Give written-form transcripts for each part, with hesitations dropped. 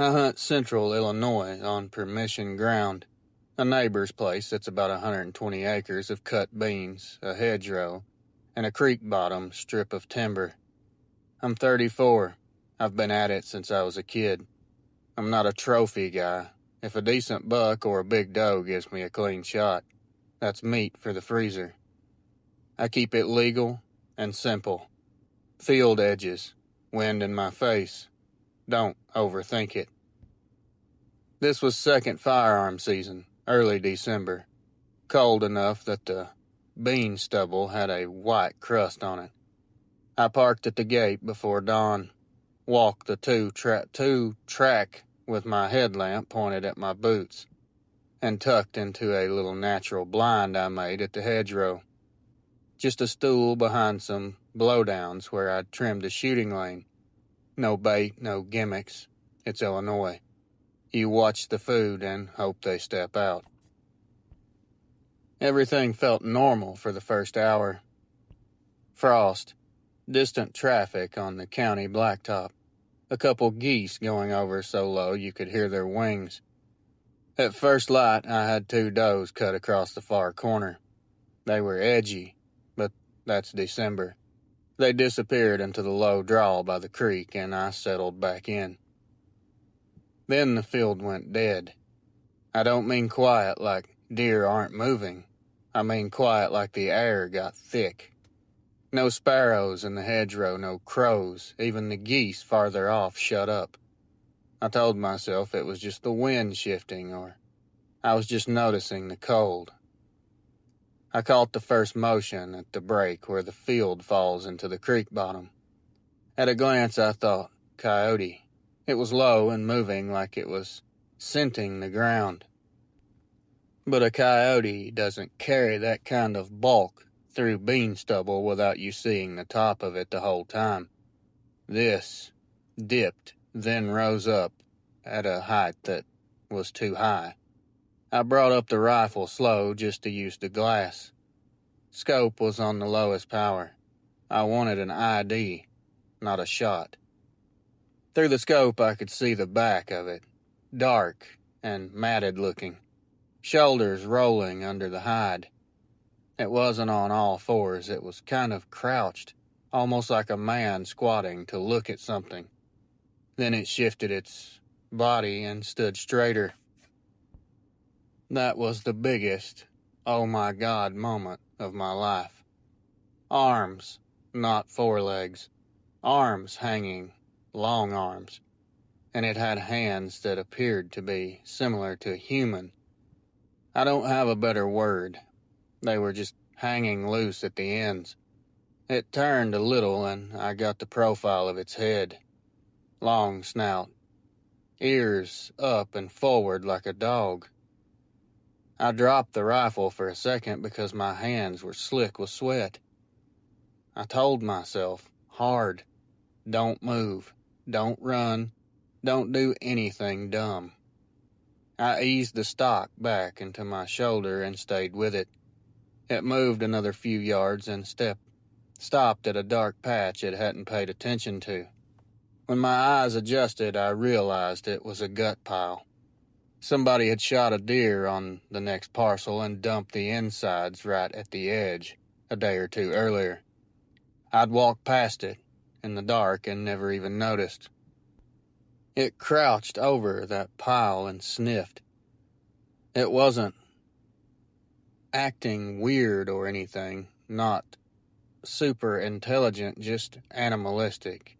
I hunt central Illinois on permission ground, a neighbor's place that's about 120 acres of cut beans, a hedgerow, and a creek bottom strip of timber. I'm 34. I've been at it since I was a kid. I'm not a trophy guy. If a decent buck or a big doe gives me a clean shot, that's meat for the freezer. I keep it legal and simple. Field edges, wind in my face. Don't overthink it. This was second firearm season, early December. Cold enough that the bean stubble had a white crust on it. I parked at the gate before dawn, walked the two-track with my headlamp pointed at my boots, and tucked into a little natural blind I made at the hedgerow. Just a stool behind some blowdowns where I'd trimmed a shooting lane. No bait, no gimmicks. It's Illinois. You watch the food and hope they step out. Everything felt normal for the first hour. Frost, distant traffic on the county blacktop, a couple geese going over so low you could hear their wings. At first light, I had two does cut across the far corner. They were edgy, but that's December. They disappeared into the low draw by the creek, and I settled back in. Then the field went dead. I don't mean quiet like deer aren't moving. I mean quiet like the air got thick. No sparrows in the hedgerow, no crows, even the geese farther off shut up. I told myself it was just the wind shifting, or I was just noticing the cold. I caught the first motion at the break where the field falls into the creek bottom. At a glance I thought, coyote. It was low and moving like it was scenting the ground. But a coyote doesn't carry that kind of bulk through bean stubble without you seeing the top of it the whole time. This dipped, then rose up at a height that was too high. I brought up the rifle slow just to use the glass. Scope was on the lowest power. I wanted an ID, not a shot. Through the scope I could see the back of it, dark and matted looking, shoulders rolling under the hide. It wasn't on all fours, it was kind of crouched, almost like a man squatting to look at something. Then it shifted its body and stood straighter. That was the biggest, oh my God moment of my life. Arms, not forelegs. Arms hanging, long arms. And it had hands that appeared to be similar to human. I don't have a better word. They were just hanging loose at the ends. It turned a little and I got the profile of its head. Long snout. Ears up and forward like a dog. I dropped the rifle for a second because my hands were slick with sweat. I told myself, hard, don't move, don't run, don't do anything dumb. I eased the stock back into my shoulder and stayed with it. It moved another few yards and stopped at a dark patch it hadn't paid attention to. When my eyes adjusted, I realized it was a gut pile. Somebody had shot a deer on the next parcel and dumped the insides right at the edge a day or two earlier. I'd walked past it in the dark and never even noticed. It crouched over that pile and sniffed. It wasn't acting weird or anything, not super intelligent, just animalistic.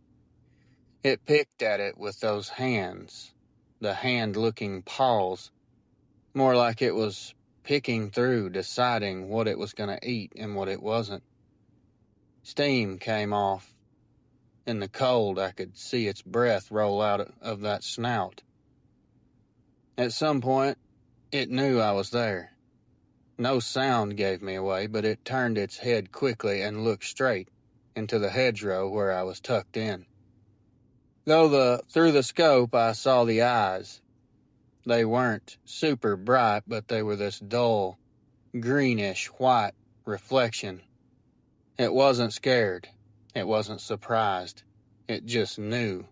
It picked at it with those hands, the hand-looking paws, more like it was picking through, deciding what it was going to eat and what it wasn't. Steam came off. In the cold, I could see its breath roll out of that snout. At some point, it knew I was there. No sound gave me away, but it turned its head quickly and looked straight into the hedgerow where I was tucked in. Through the scope, I saw the eyes. They weren't super bright, but they were this dull, greenish white reflection. It wasn't scared. It wasn't surprised. It just knew.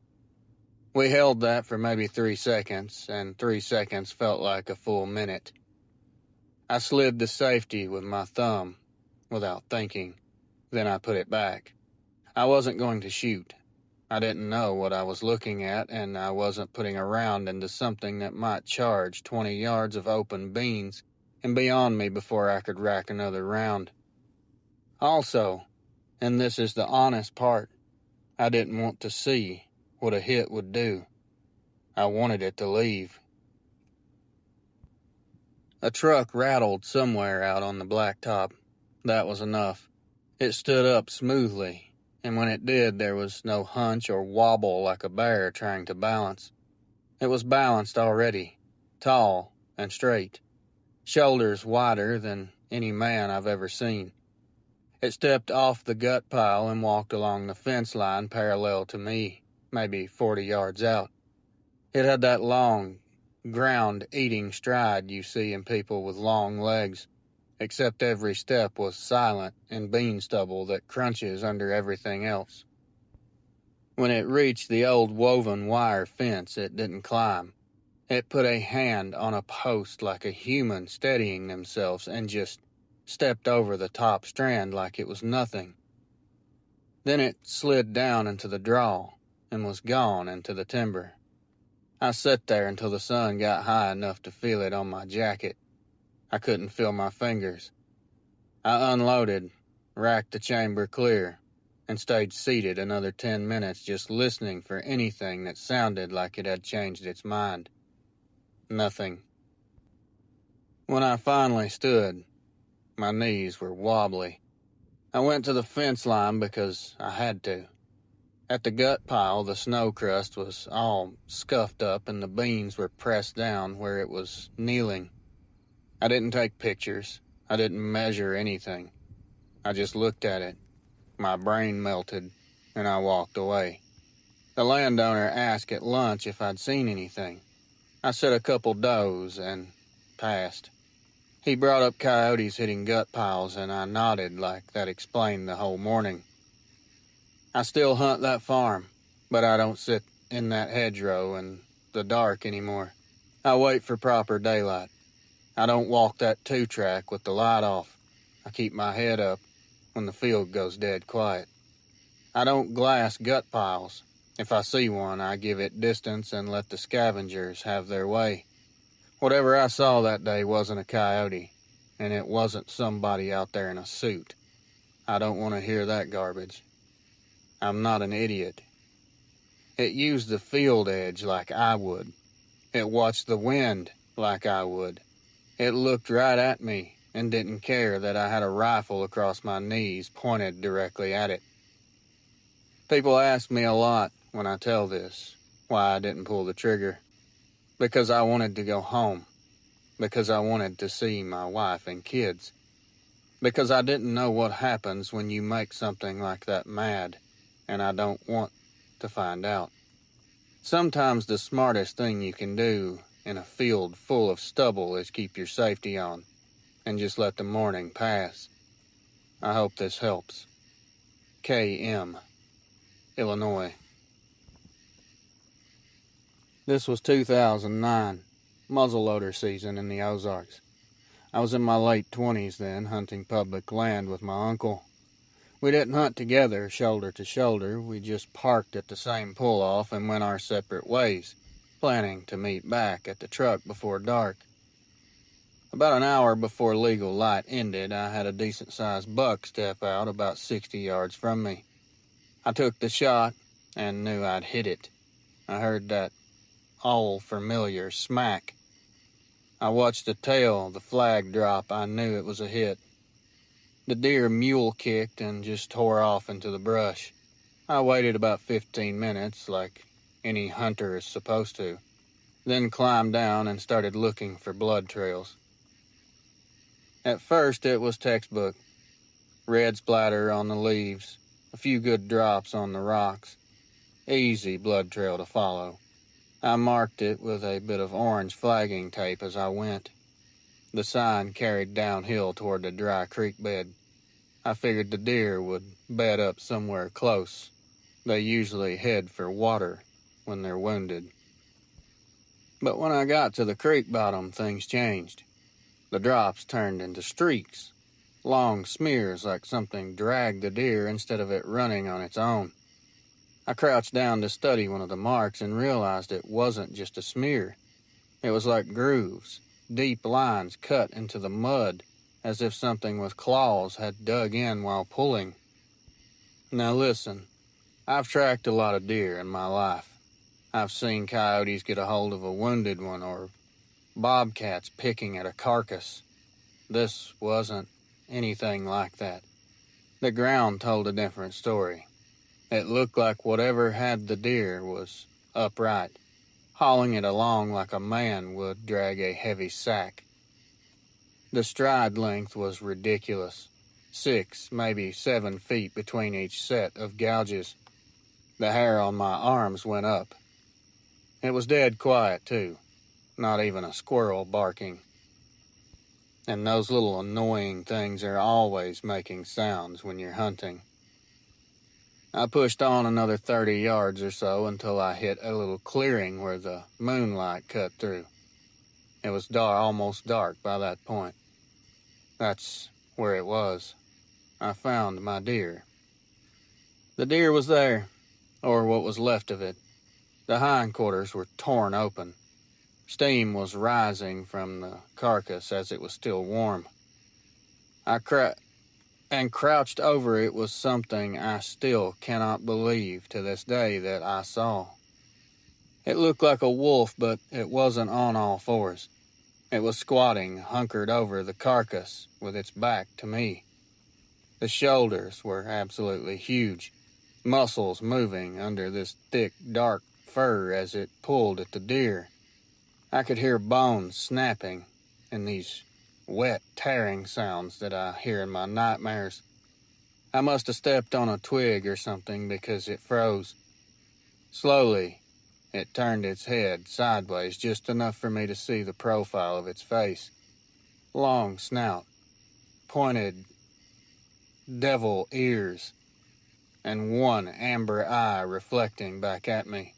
We held that for maybe 3 seconds, and 3 seconds felt like a full minute. I slid to safety with my thumb, without thinking. Then I put it back. I wasn't going to shoot. I didn't know what I was looking at, and I wasn't putting a round into something that might charge 20 yards of open beans and be on me before I could rack another round. Also, and this is the honest part, I didn't want to see what a hit would do. I wanted it to leave. A truck rattled somewhere out on the blacktop. That was enough. It stood up smoothly, and when it did, there was no hunch or wobble like a bear trying to balance. It was balanced already, tall and straight, shoulders wider than any man I've ever seen. It stepped off the gut pile and walked along the fence line parallel to me, maybe 40 yards out. It had that long, ground-eating stride you see in people with long legs, except every step was silent and bean stubble that crunches under everything else. When it reached the old woven wire fence, it didn't climb. It put a hand on a post like a human steadying themselves and just stepped over the top strand like it was nothing. Then it slid down into the draw and was gone into the timber. I sat there until the sun got high enough to feel it on my jacket. I couldn't feel my fingers. I unloaded, racked the chamber clear, and stayed seated another 10 minutes just listening for anything that sounded like it had changed its mind. Nothing. When I finally stood, my knees were wobbly. I went to the fence line because I had to. At the gut pile, the snow crust was all scuffed up and the beans were pressed down where it was kneeling. I didn't take pictures. I didn't measure anything. I just looked at it. My brain melted, and I walked away. The landowner asked at lunch if I'd seen anything. I said a couple does and passed. He brought up coyotes hitting gut piles, and I nodded like that explained the whole morning. I still hunt that farm, but I don't sit in that hedgerow in the dark anymore. I wait for proper daylight. I don't walk that 2-track with the light off. I keep my head up when the field goes dead quiet. I don't glass gut piles. If I see one, I give it distance and let the scavengers have their way. Whatever I saw that day wasn't a coyote, and it wasn't somebody out there in a suit. I don't want to hear that garbage. I'm not an idiot. It used the field edge like I would. It watched the wind like I would. It looked right at me and didn't care that I had a rifle across my knees pointed directly at it. People ask me a lot when I tell this, why I didn't pull the trigger. Because I wanted to go home. Because I wanted to see my wife and kids. Because I didn't know what happens when you make something like that mad, and I don't want to find out. Sometimes the smartest thing you can do in a field full of stubble is keep your safety on, and just let the morning pass. I hope this helps. K.M., Illinois. This was 2009, muzzleloader season in the Ozarks. I was in my late 20s then, hunting public land with my uncle. We didn't hunt together, shoulder to shoulder. We just parked at the same pull-off and went our separate ways, planning to meet back at the truck before dark. About an hour before legal light ended, I had a decent-sized buck step out about 60 yards from me. I took the shot and knew I'd hit it. I heard that all familiar smack. I watched the tail, the flag drop. I knew it was a hit. The deer mule kicked and just tore off into the brush. I waited about 15 minutes, like any hunter is supposed to, then climbed down and started looking for blood trails. At first, it was textbook. Red splatter on the leaves, a few good drops on the rocks. Easy blood trail to follow. I marked it with a bit of orange flagging tape as I went. The sign carried downhill toward the dry creek bed. I figured the deer would bed up somewhere close. They usually head for water, when they're wounded. But when I got to the creek bottom, things changed. The drops turned into streaks, long smears like something dragged the deer instead of it running on its own. I crouched down to study one of the marks and realized it wasn't just a smear. It was like grooves, deep lines cut into the mud, as if something with claws had dug in while pulling. Now listen, I've tracked a lot of deer in my life. I've seen coyotes get a hold of a wounded one or bobcats picking at a carcass. This wasn't anything like that. The ground told a different story. It looked like whatever had the deer was upright, hauling it along like a man would drag a heavy sack. The stride length was ridiculous. 6, maybe 7 feet between each set of gouges. The hair on my arms went up. It was dead quiet, too. Not even a squirrel barking. And those little annoying things are always making sounds when you're hunting. I pushed on another 30 yards or so until I hit a little clearing where the moonlight cut through. It was almost dark by that point. That's where it was. I found my deer. The deer was there, or what was left of it. The hindquarters were torn open. Steam was rising from the carcass as it was still warm. I crouched over it was something I still cannot believe to this day that I saw. It looked like a wolf, but it wasn't on all fours. It was squatting, hunkered over the carcass, with its back to me. The shoulders were absolutely huge, muscles moving under this thick, dark fur as it pulled at the deer. I could hear bones snapping and these wet, tearing sounds that I hear in my nightmares. I must have stepped on a twig or something because it froze. Slowly, it turned its head sideways just enough for me to see the profile of its face. Long snout, pointed devil ears, and one amber eye reflecting back at me.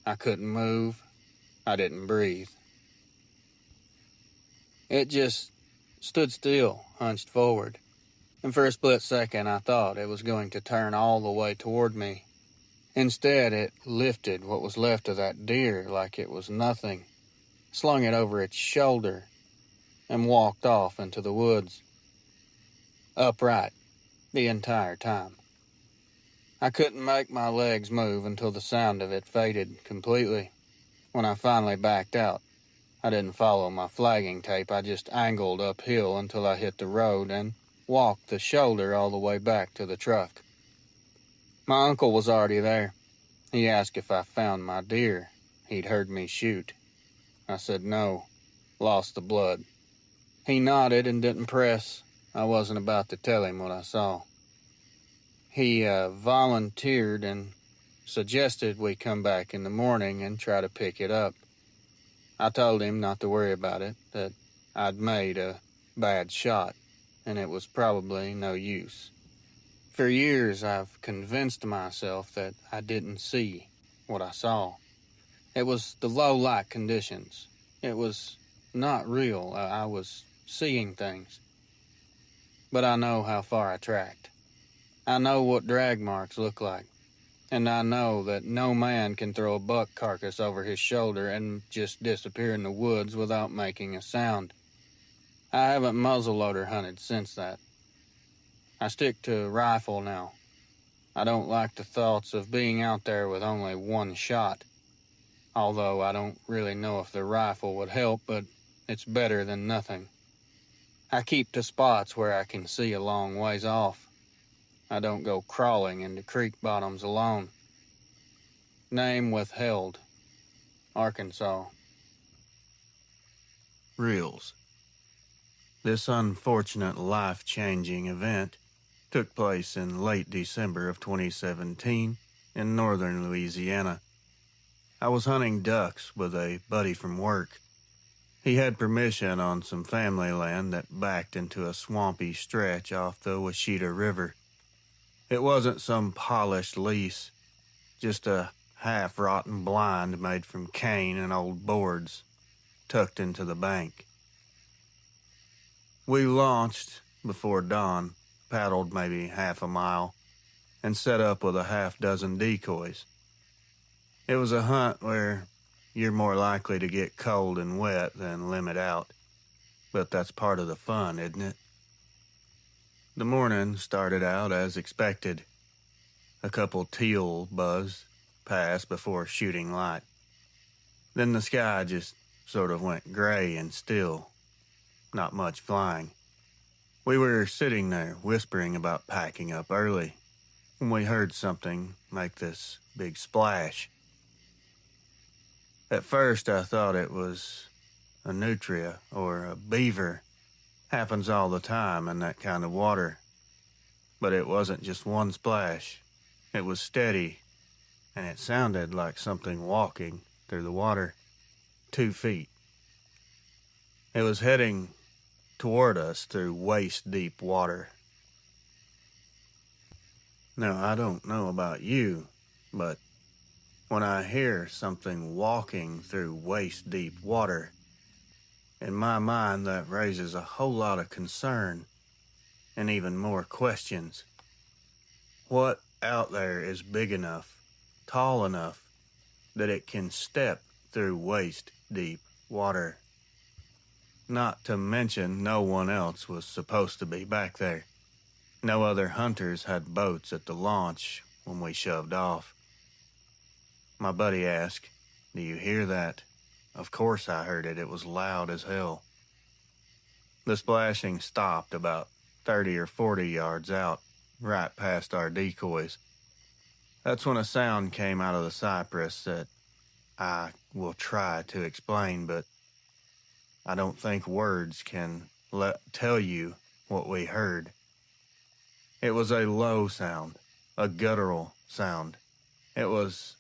I couldn't move. I didn't breathe. It just stood still, hunched forward, and for a split second I thought it was going to turn all the way toward me. Instead, it lifted what was left of that deer like it was nothing, slung it over its shoulder, and walked off into the woods. Upright, the entire time. I couldn't make my legs move until the sound of it faded completely. When I finally backed out, I didn't follow my flagging tape. I just angled uphill until I hit the road and walked the shoulder all the way back to the truck. My uncle was already there. He asked if I found my deer. He'd heard me shoot. I said no, lost the blood. He nodded and didn't press. I wasn't about to tell him what I saw. He volunteered and suggested we come back in the morning and try to pick it up. I told him not to worry about it, that I'd made a bad shot, and it was probably no use. For years, I've convinced myself that I didn't see what I saw. It was the low light conditions. It was not real. I was seeing things. But I know how far I tracked. I know what drag marks look like. And I know that no man can throw a buck carcass over his shoulder and just disappear in the woods without making a sound. I haven't muzzleloader hunted since that. I stick to rifle now. I don't like the thoughts of being out there with only one shot. Although I don't really know if the rifle would help, but it's better than nothing. I keep to spots where I can see a long ways off. I don't go crawling into creek bottoms alone. Name withheld. Arkansas. Reels. This unfortunate life-changing event took place in late December of 2017 in northern Louisiana. I was hunting ducks with a buddy from work. He had permission on some family land that backed into a swampy stretch off the Washita River. It wasn't some polished lease, just a half-rotten blind made from cane and old boards tucked into the bank. We launched before dawn, paddled maybe half a mile, and set up with a half-dozen decoys. It was a hunt where you're more likely to get cold and wet than limit out, but that's part of the fun, isn't it? The morning started out as expected. A couple teal buzzed past before shooting light. Then the sky just sort of went gray and still. Not much flying. We were sitting there whispering about packing up early when we heard something make this big splash. At first I thought it was a nutria or a beaver. Happens all the time in that kind of water. But it wasn't just one splash. It was steady, and it sounded like something walking through the water, 2 feet. It was heading toward us through waist-deep water. Now, I don't know about you, but when I hear something walking through waist-deep water, in my mind that raises a whole lot of concern and even more questions. What out there is big enough, tall enough, that it can step through waist-deep water? Not to mention no one else was supposed to be back there. No other hunters had boats at the launch when we shoved off. My buddy asked, "Do you hear that?" Of course I heard it. It was loud as hell. The splashing stopped about 30 or 40 yards out, right past our decoys. That's when a sound came out of the cypress that I will try to explain, but I don't think words can tell you what we heard. It was a low sound, a guttural sound. It was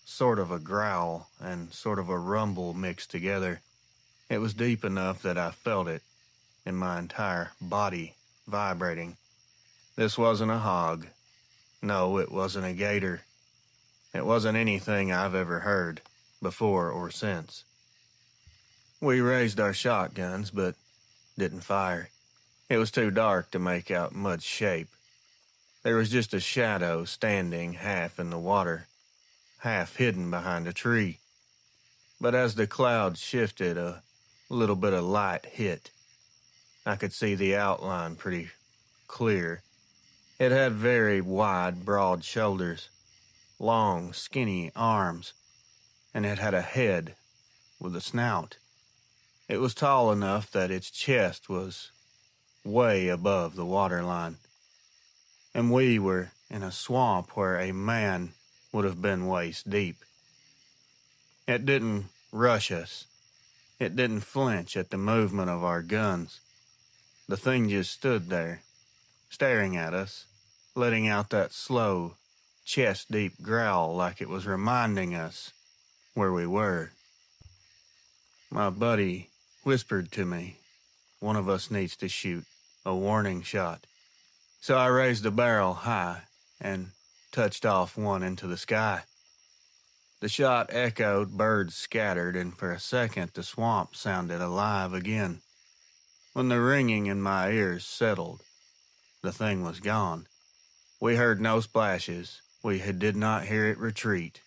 sort of a growl and sort of a rumble mixed together. It was deep enough that I felt it in my entire body vibrating. This wasn't a hog. No, it wasn't a gator. It wasn't anything I've ever heard, before or since. We raised our shotguns, but didn't fire. It was too dark to make out much shape. There was just a shadow standing half in the water, half hidden behind a tree. But as the clouds shifted, a little bit of light hit. I could see the outline pretty clear. It had very wide, broad shoulders, long, skinny arms, and it had a head with a snout. It was tall enough that its chest was way above the waterline. And we were in a swamp where a man would have been waist deep. It didn't rush us. It didn't flinch at the movement of our guns. The thing just stood there, staring at us, letting out that slow, chest-deep growl like it was reminding us where we were. My buddy whispered to me, "One of us needs to shoot a warning shot." So I raised the barrel high and touched off one into the sky. The shot echoed, birds scattered, and for a second the swamp sounded alive again. When the ringing in my ears settled, the thing was gone. We heard no splashes. We did not hear it retreat.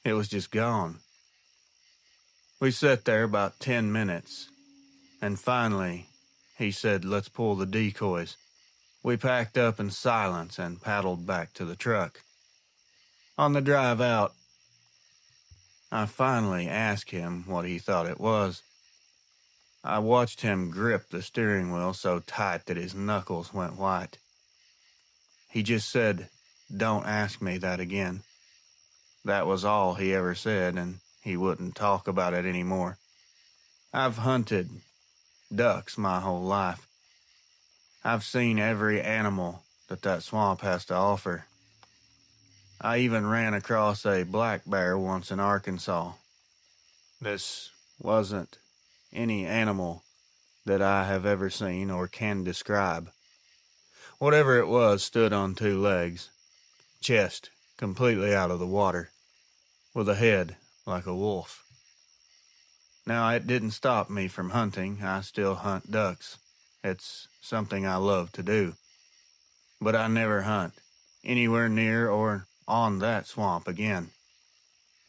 It was just gone. We sat there about 10 minutes, and finally he said, "Let's pull the decoys." We packed up in silence and paddled back to the truck. On the drive out, I finally asked him what he thought it was. I watched him grip the steering wheel so tight that his knuckles went white. He just said, "Don't ask me that again." That was all he ever said, and he wouldn't talk about it anymore. I've hunted ducks my whole life. I've seen every animal that swamp has to offer. I even ran across a black bear once in Arkansas. This wasn't any animal that I have ever seen or can describe. Whatever it was stood on 2 legs, chest completely out of the water. with a head like a wolf. Now, it didn't stop me from hunting. I still hunt ducks. It's something I love to do. But I never hunt anywhere near or on that swamp again.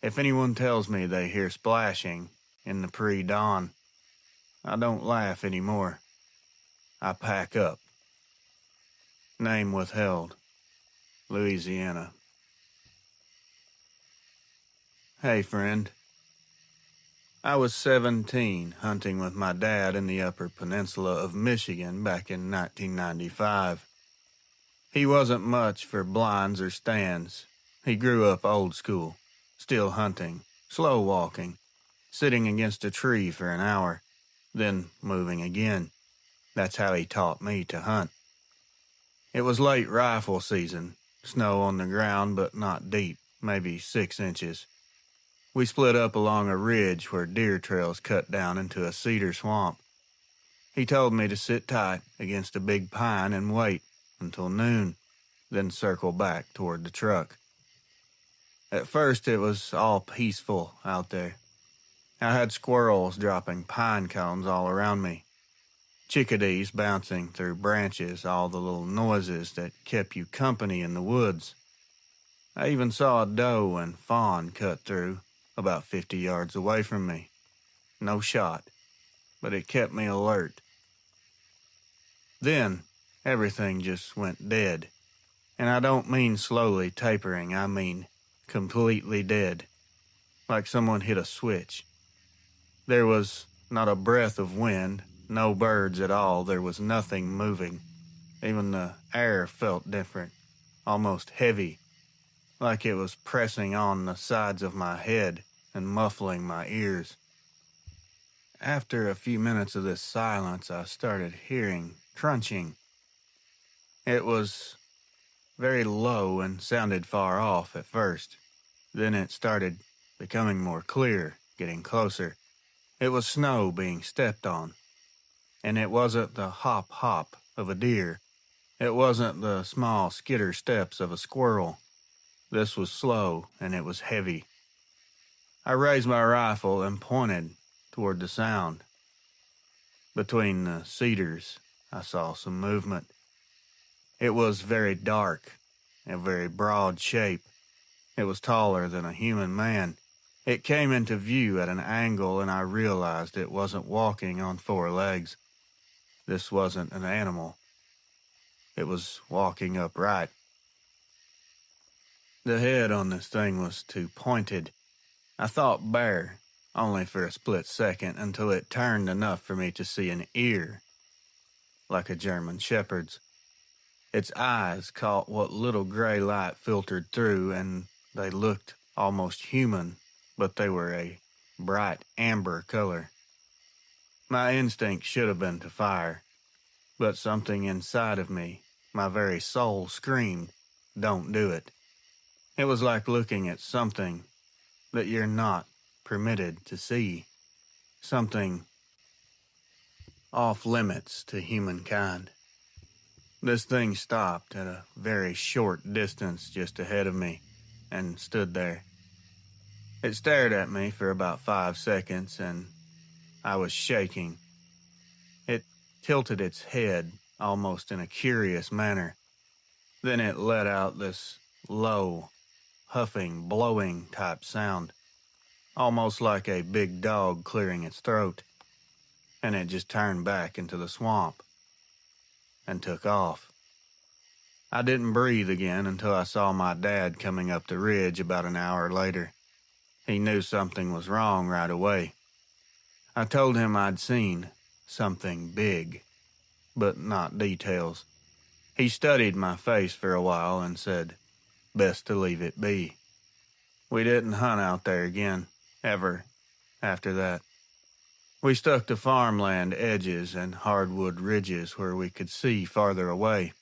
If anyone tells me they hear splashing in the pre-dawn, I don't laugh anymore. I pack up. Name withheld. Louisiana. Hey, friend. I was 17 hunting with my dad in the Upper Peninsula of Michigan back in 1995. He wasn't much for blinds or stands. He grew up old school, still hunting, slow walking, sitting against a tree for an hour, then moving again. That's how he taught me to hunt. It was late rifle season, snow on the ground but not deep, maybe 6 inches. We split up along a ridge where deer trails cut down into a cedar swamp. He told me to sit tight against a big pine and wait until noon, then circle back toward the truck. At first it was all peaceful out there. I had squirrels dropping pine cones all around me, chickadees bouncing through branches, all the little noises that kept you company in the woods. I even saw a doe and fawn cut through, about 50 yards away from me. No shot, but it kept me alert. Then, everything just went dead. And I don't mean slowly tapering, I mean completely dead. Like someone hit a switch. There was not a breath of wind, no birds at all, there was nothing moving. Even the air felt different, almost heavy, like it was pressing on the sides of my head and muffling my ears. After a few minutes of this silence, I started hearing crunching. It was very low and sounded far off at first. Then it started becoming more clear, getting closer. It was snow being stepped on. And it wasn't the hop-hop of a deer. It wasn't the small skitter steps of a squirrel. This was slow, and it was heavy. I raised my rifle and pointed toward the sound. Between the cedars, I saw some movement. It was very dark, a very broad shape. It was taller than a human man. It came into view at an angle, and I realized it wasn't walking on 4 legs. This wasn't an animal. It was walking upright. The head on this thing was too pointed. I thought bear, only for a split second, until it turned enough for me to see an ear, like a German shepherd's. Its eyes caught what little gray light filtered through, and they looked almost human, but they were a bright amber color. My instinct should have been to fire, but something inside of me, my very soul, screamed, "Don't do it." It was like looking at something that you're not permitted to see, something off limits to humankind. This thing stopped at a very short distance just ahead of me and stood there. It stared at me for about 5 seconds, and I was shaking. It tilted its head almost in a curious manner. Then it let out this low, huffing, blowing type sound, almost like a big dog clearing its throat, and it just turned back into the swamp and took off. I didn't breathe again until I saw my dad coming up the ridge about an hour later. He knew something was wrong right away. I told him I'd seen something big, but not details. He studied my face for a while and said, best to leave it be. We didn't hunt out there again, ever, after that. We stuck to farmland edges and hardwood ridges where we could see farther away.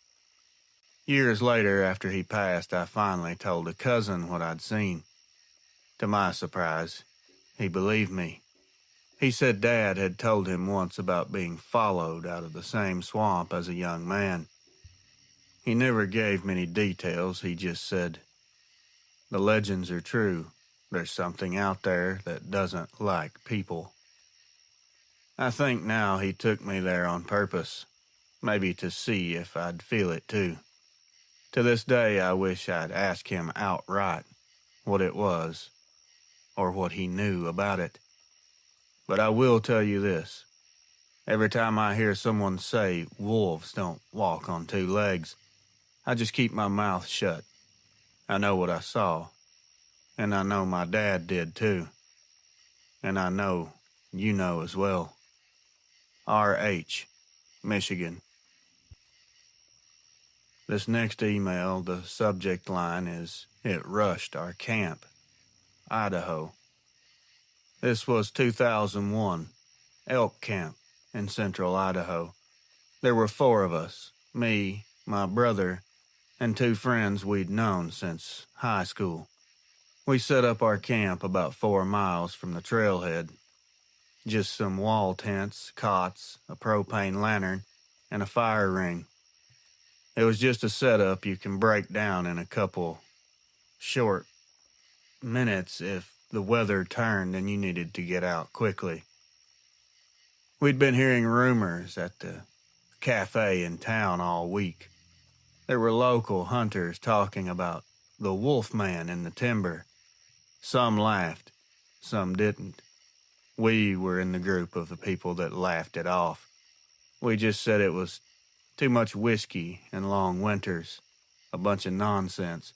Years later, after he passed, I finally told a cousin what I'd seen. To my surprise, he believed me. He said Dad had told him once about being followed out of the same swamp as a young man. He never gave many details, he just said, "The legends are true. There's something out there that doesn't like people. I think now he took me there on purpose, maybe to see if I'd feel it too. To this day, I wish I'd asked him outright what it was, or what he knew about it. But I will tell you this. Every time I hear someone say wolves don't walk on two legs, I just keep my mouth shut. I know what I saw, and I know my dad did too. And I know you know as well. R.H., Michigan. This next email, the subject line is, "It rushed our camp, Idaho." This was 2001, elk camp in central Idaho. There were 4 of us, me, my brother, and 2 friends we'd known since high school. We set up our camp about 4 miles from the trailhead. Just some wall tents, cots, a propane lantern, and a fire ring. It was just a setup you can break down in a couple short minutes if the weather turned and you needed to get out quickly. We'd been hearing rumors at the cafe in town all week. There were local hunters talking about the wolf man in the timber. Some laughed, some didn't. We were in the group of the people that laughed it off. We just said it was too much whiskey and long winters, a bunch of nonsense.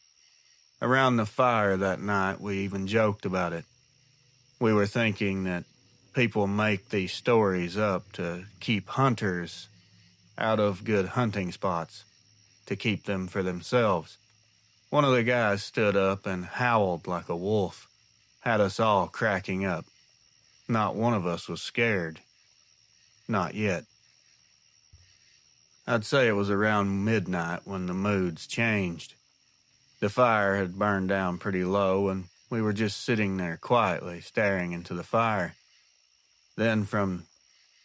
Around the fire that night, we even joked about it. We were thinking that people make these stories up to keep hunters out of good hunting spots, to keep them for themselves. One of the guys stood up and howled like a wolf, had us all cracking up. Not one of us was scared. Not yet. I'd say it was around midnight when the moods changed. The fire had burned down pretty low, and we were just sitting there quietly, staring into the fire. Then from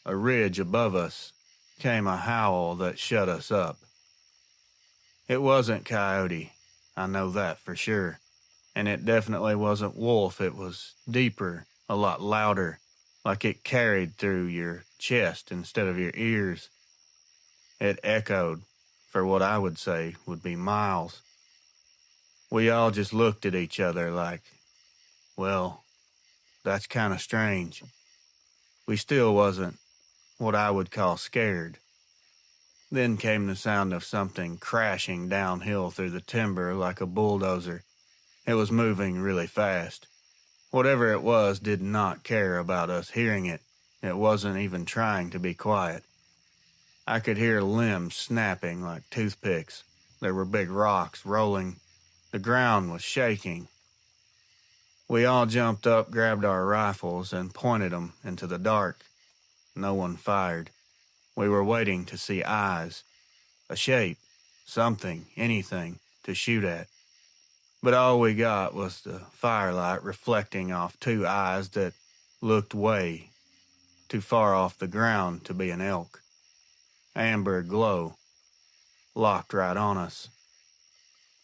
a ridge above us came a howl that shut us up. It wasn't coyote, I know that for sure. And it definitely wasn't wolf. It was deeper, a lot louder, like it carried through your chest instead of your ears. It echoed for what I would say would be miles. We all just looked at each other like, well, that's kind of strange. We still wasn't what I would call scared. Then came the sound of something crashing downhill through the timber like a bulldozer. It was moving really fast. Whatever it was did not care about us hearing it. It wasn't even trying to be quiet. I could hear limbs snapping like toothpicks. There were big rocks rolling. The ground was shaking. We all jumped up, grabbed our rifles, and pointed them into the dark. No one fired. We were waiting to see eyes, a shape, something, anything to shoot at. But all we got was the firelight reflecting off 2 eyes that looked way too far off the ground to be an elk. Amber glow, locked right on us.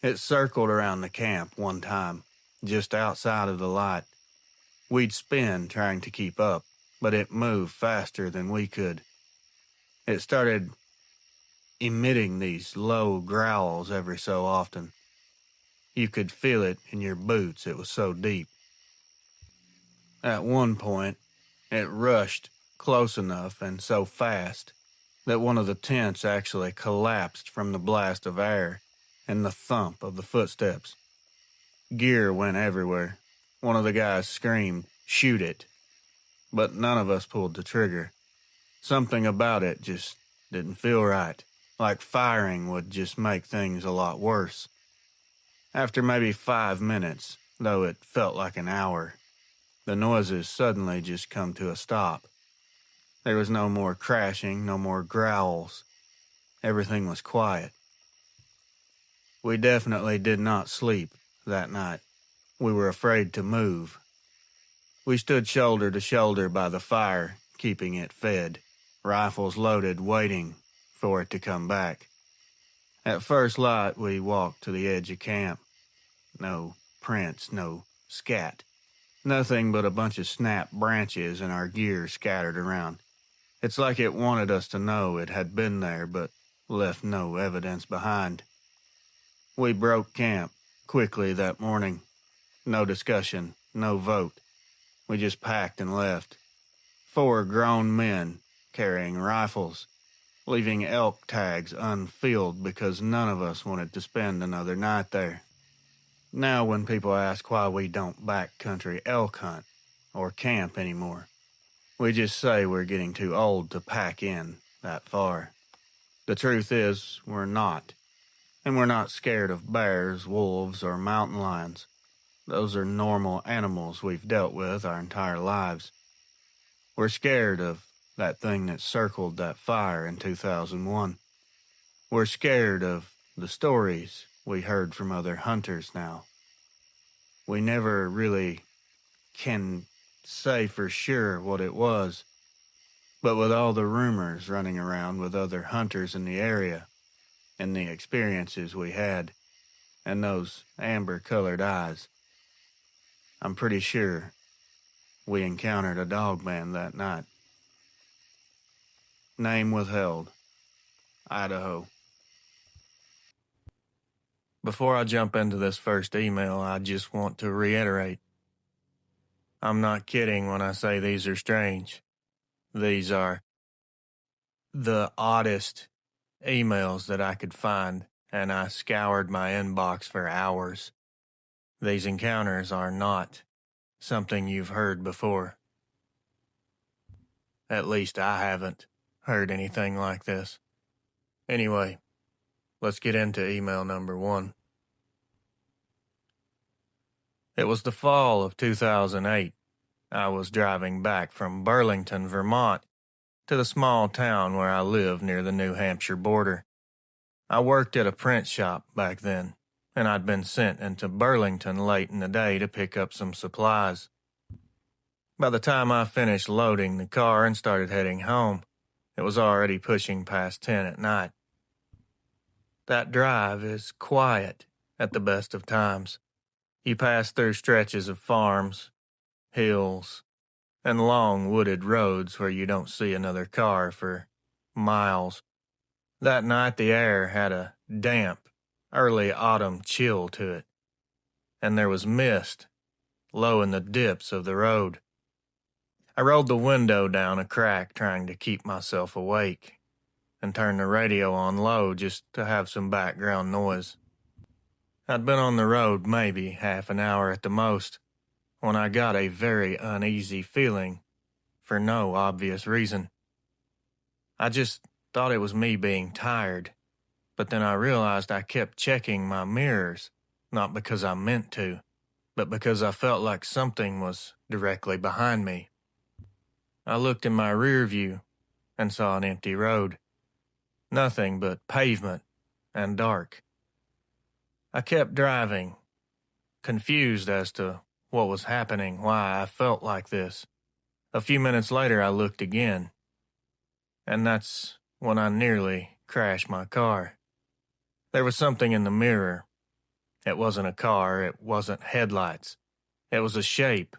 It circled around the camp one time, just outside of the light. We'd spin trying to keep up, but it moved faster than we could. It started emitting these low growls every so often. You could feel it in your boots, it was so deep. At one point, it rushed close enough and so fast that one of the tents actually collapsed from the blast of air and the thump of the footsteps. Gear went everywhere. One of the guys screamed, "Shoot it." But none of us pulled the trigger. Something about it just didn't feel right, like firing would just make things a lot worse. After maybe 5 minutes, though it felt like an hour, the noises suddenly just come to a stop. There was no more crashing, no more growls. Everything was quiet. We definitely did not sleep that night. We were afraid to move. We stood shoulder to shoulder by the fire, keeping it fed, rifles loaded, waiting for it to come back. At first light, we walked to the edge of camp. No prints, no scat, Nothing but a bunch of snapped branches and our gear scattered around. It's like it wanted us to know it had been there, but left no evidence behind. We broke camp quickly that morning. No discussion, no vote. We just packed and left. 4 grown men carrying rifles, leaving elk tags unfilled because none of us wanted to spend another night there. Now when people ask why we don't backcountry elk hunt or camp anymore, we just say we're getting too old to pack in that far. The truth is, we're not. And we're not scared of bears, wolves, or mountain lions. Those are normal animals we've dealt with our entire lives. We're scared of that thing that circled that fire in 2001. We're scared of the stories we heard from other hunters now. We never really can say for sure what it was, but with all the rumors running around with other hunters in the area, and the experiences we had, and those amber-colored eyes, I'm pretty sure we encountered a dogman that night. Name withheld. Idaho. Before I jump into this first email, I just want to reiterate. I'm not kidding when I say these are strange. These are the oddest emails that I could find, and I scoured my inbox for hours. These encounters are not something you've heard before. At least I haven't heard anything like this. Anyway, let's get into email number 1. It was the fall of 2008. I was driving back from Burlington, Vermont, to the small town where I live near the New Hampshire border. I worked at a print shop back then, and I'd been sent into Burlington late in the day to pick up some supplies. By the time I finished loading the car and started heading home, it was already pushing past 10 at night. That drive is quiet at the best of times. You pass through stretches of farms, hills, and long wooded roads where you don't see another car for miles. That night the air had a damp, early autumn chill to it, and there was mist low in the dips of the road. I rolled the window down a crack trying to keep myself awake, and turned the radio on low just to have some background noise. I'd been on the road maybe half an hour at the most, when I got a very uneasy feeling for no obvious reason. I just thought it was me being tired, but then I realized I kept checking my mirrors, not because I meant to, but because I felt like something was directly behind me. I looked in my rear view and saw an empty road. Nothing but pavement and dark. I kept driving, confused as to what was happening, why I felt like this. A few minutes later I looked again, and that's when I nearly crashed my car. There was something in the mirror. It wasn't a car, it wasn't headlights. It was a shape.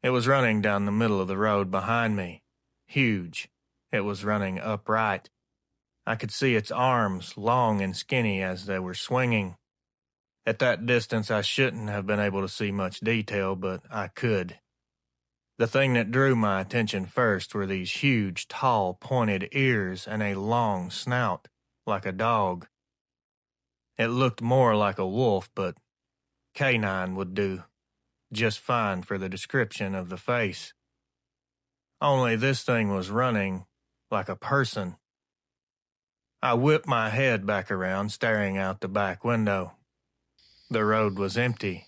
It was running down the middle of the road behind me. Huge. It was running upright. I could see its arms, long and skinny as they were swinging. At that distance I shouldn't have been able to see much detail, but I could. The thing that drew my attention first were these huge, tall, pointed ears and a long snout, like a dog. It looked more like a wolf, but canine would do just fine for the description of the face. Only this thing was running like a person. I whipped my head back around, staring out the back window. The road was empty.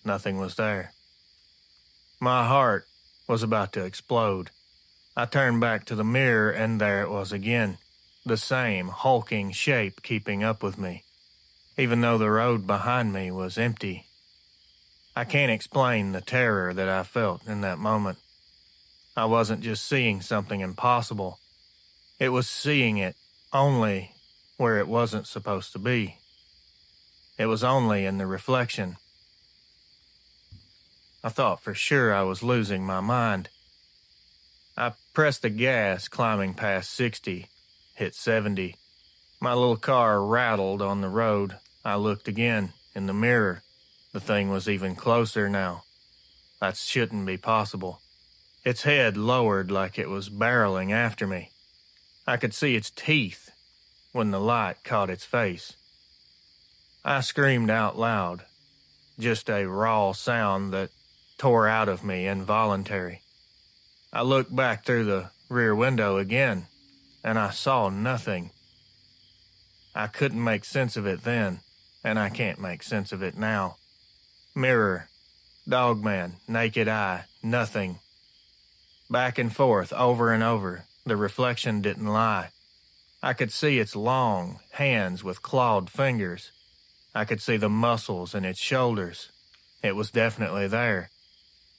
Nothing was there. My heart was about to explode. I turned back to the mirror, and there it was again, the same hulking shape keeping up with me, even though the road behind me was empty. I can't explain the terror that I felt in that moment. I wasn't just seeing something impossible. It was seeing it only where it wasn't supposed to be. It was only in the reflection. I thought for sure I was losing my mind. I pressed the gas, climbing past 60, hit 70. My little car rattled on the road. I looked again, in the mirror. The thing was even closer now. That shouldn't be possible. Its head lowered like it was barreling after me. I could see its teeth when the light caught its face. I screamed out loud, just a raw sound that tore out of me involuntary. I looked back through the rear window again, and I saw nothing. I couldn't make sense of it then, and I can't make sense of it now. Mirror, Dogman, naked eye, nothing. Back and forth, over and over, the reflection didn't lie. I could see its long hands with clawed fingers. I could see the muscles in its shoulders. It was definitely there,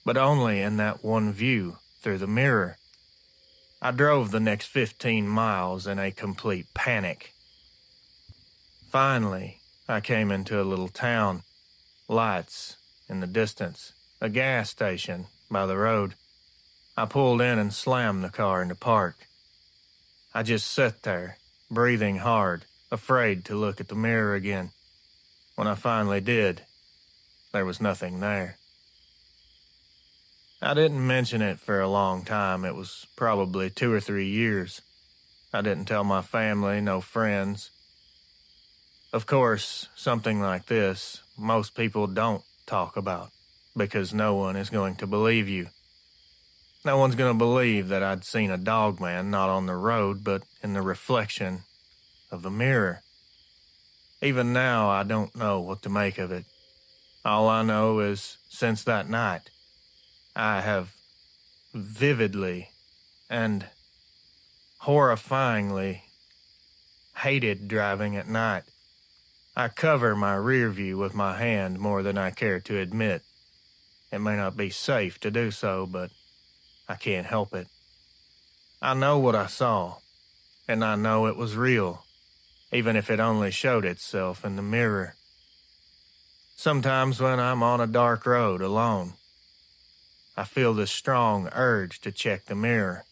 but only in that one view through the mirror. I drove the next 15 miles in a complete panic. Finally, I came into a little town. Lights in the distance, a gas station by the road. I pulled in and slammed the car into park. I just sat there, breathing hard, afraid to look at the mirror again. When I finally did, there was nothing there. I didn't mention it for a long time. It was probably 2 or 3 years. I didn't tell my family, no friends. Of course, something like this, most people don't talk about, because no one is going to believe you. No one's going to believe that I'd seen a dogman not on the road, but in the reflection of the mirror. Even now, I don't know what to make of it. All I know is, since that night, I have vividly and horrifyingly hated driving at night. I cover my rear view with my hand more than I care to admit. It may not be safe to do so, but I can't help it. I know what I saw, and I know it was real, even if it only showed itself in the mirror. Sometimes when I'm on a dark road alone, I feel this strong urge to check the mirror,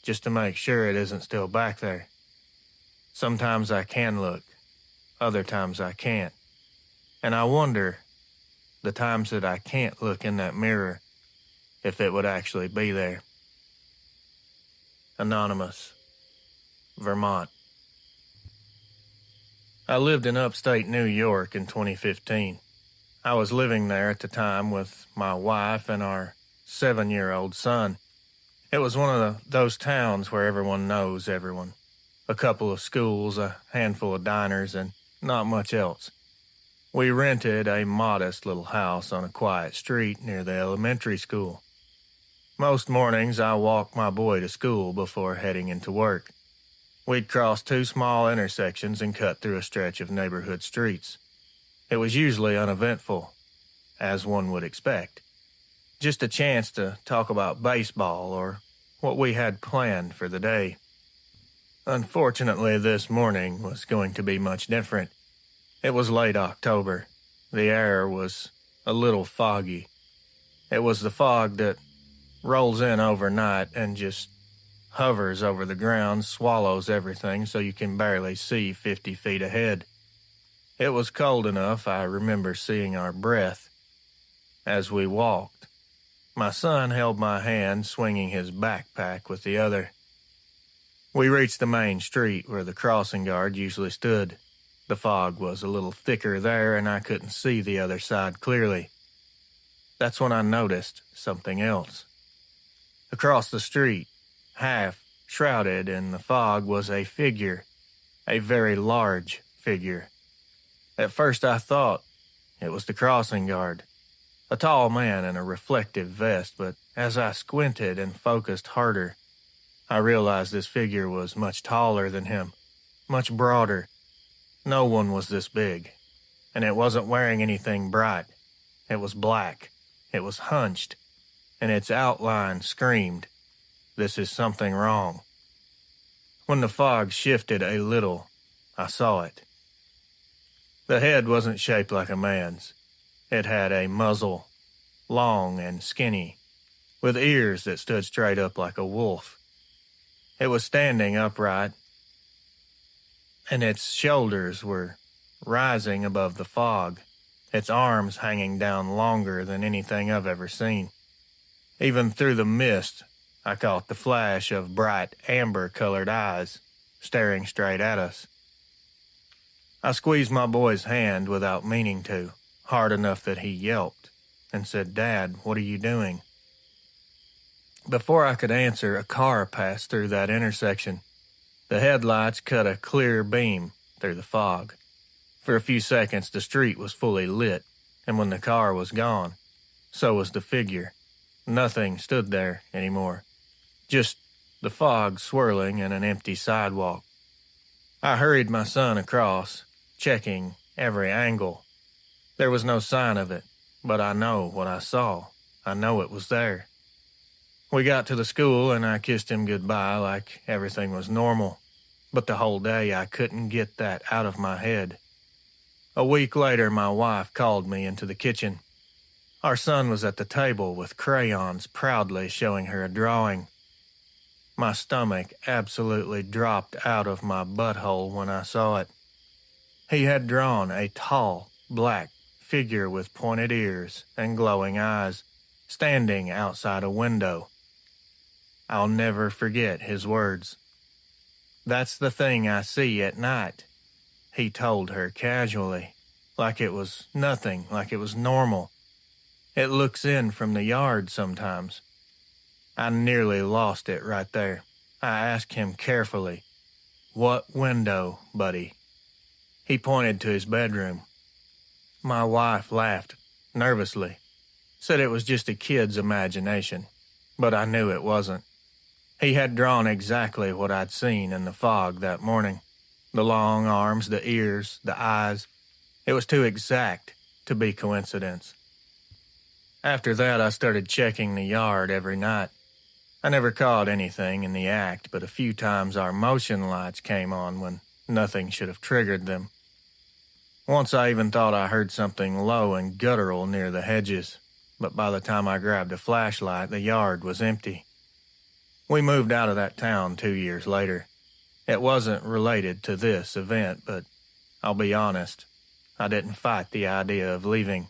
just to make sure it isn't still back there. Sometimes I can look, other times I can't. And I wonder, the times that I can't look in that mirror, if it would actually be there. Anonymous, Vermont. I lived in upstate New York in 2015. I was living there at the time with my wife and our 7-year-old son. It was one of those towns where everyone knows everyone. A couple of schools, a handful of diners, and not much else. We rented a modest little house on a quiet street near the elementary school. Most mornings I walked my boy to school before heading into work. We'd cross 2 small intersections and cut through a stretch of neighborhood streets. It was usually uneventful, as one would expect. Just a chance to talk about baseball or what we had planned for the day. Unfortunately, this morning was going to be much different. It was late October. The air was a little foggy. It was the fog that rolls in overnight and just hovers over the ground, swallows everything so you can barely see 50 feet ahead. It was cold enough I remember seeing our breath. As we walked, my son held my hand, swinging his backpack with the other. We reached the main street where the crossing guard usually stood. The fog was a little thicker there, and I couldn't see the other side clearly. That's when I noticed something else. Across the street, half shrouded in the fog, was a figure, a very large figure. At first I thought it was the crossing guard, a tall man in a reflective vest, but as I squinted and focused harder, I realized this figure was much taller than him, much broader. No one was this big, and it wasn't wearing anything bright. It was black, it was hunched, and its outline screamed, "This is something wrong." When the fog shifted a little, I saw it. The head wasn't shaped like a man's. It had a muzzle, long and skinny, with ears that stood straight up like a wolf. It was standing upright, and its shoulders were rising above the fog, its arms hanging down longer than anything I've ever seen. Even through the mist, I caught the flash of bright amber-colored eyes staring straight at us. I squeezed my boy's hand without meaning to, hard enough that he yelped, and said, "Dad, what are you doing?" Before I could answer, a car passed through that intersection. The headlights cut a clear beam through the fog. For a few seconds, the street was fully lit, and when the car was gone, so was the figure. Nothing stood there anymore. Just the fog swirling and an empty sidewalk. I hurried my son across, checking every angle. There was no sign of it, but I know what I saw. I know it was there. We got to the school and I kissed him goodbye like everything was normal, but the whole day I couldn't get that out of my head. A week later, my wife called me into the kitchen. Our son was at the table with crayons proudly showing her a drawing. My stomach absolutely dropped out of my butthole when I saw it. He had drawn a tall, black figure with pointed ears and glowing eyes, standing outside a window. I'll never forget his words. "That's the thing I see at night," he told her casually, like it was nothing, like it was normal. "It looks in from the yard sometimes." I nearly lost it right there. I asked him carefully, "What window, buddy?" He pointed to his bedroom. My wife laughed, nervously, said it was just a kid's imagination, but I knew it wasn't. He had drawn exactly what I'd seen in the fog that morning. The long arms, the ears, the eyes. It was too exact to be coincidence. After that, I started checking the yard every night. I never caught anything in the act, but a few times our motion lights came on when nothing should have triggered them. Once I even thought I heard something low and guttural near the hedges, but by the time I grabbed a flashlight, the yard was empty. We moved out of that town 2 years later. It wasn't related to this event, but I'll be honest, I didn't fight the idea of leaving.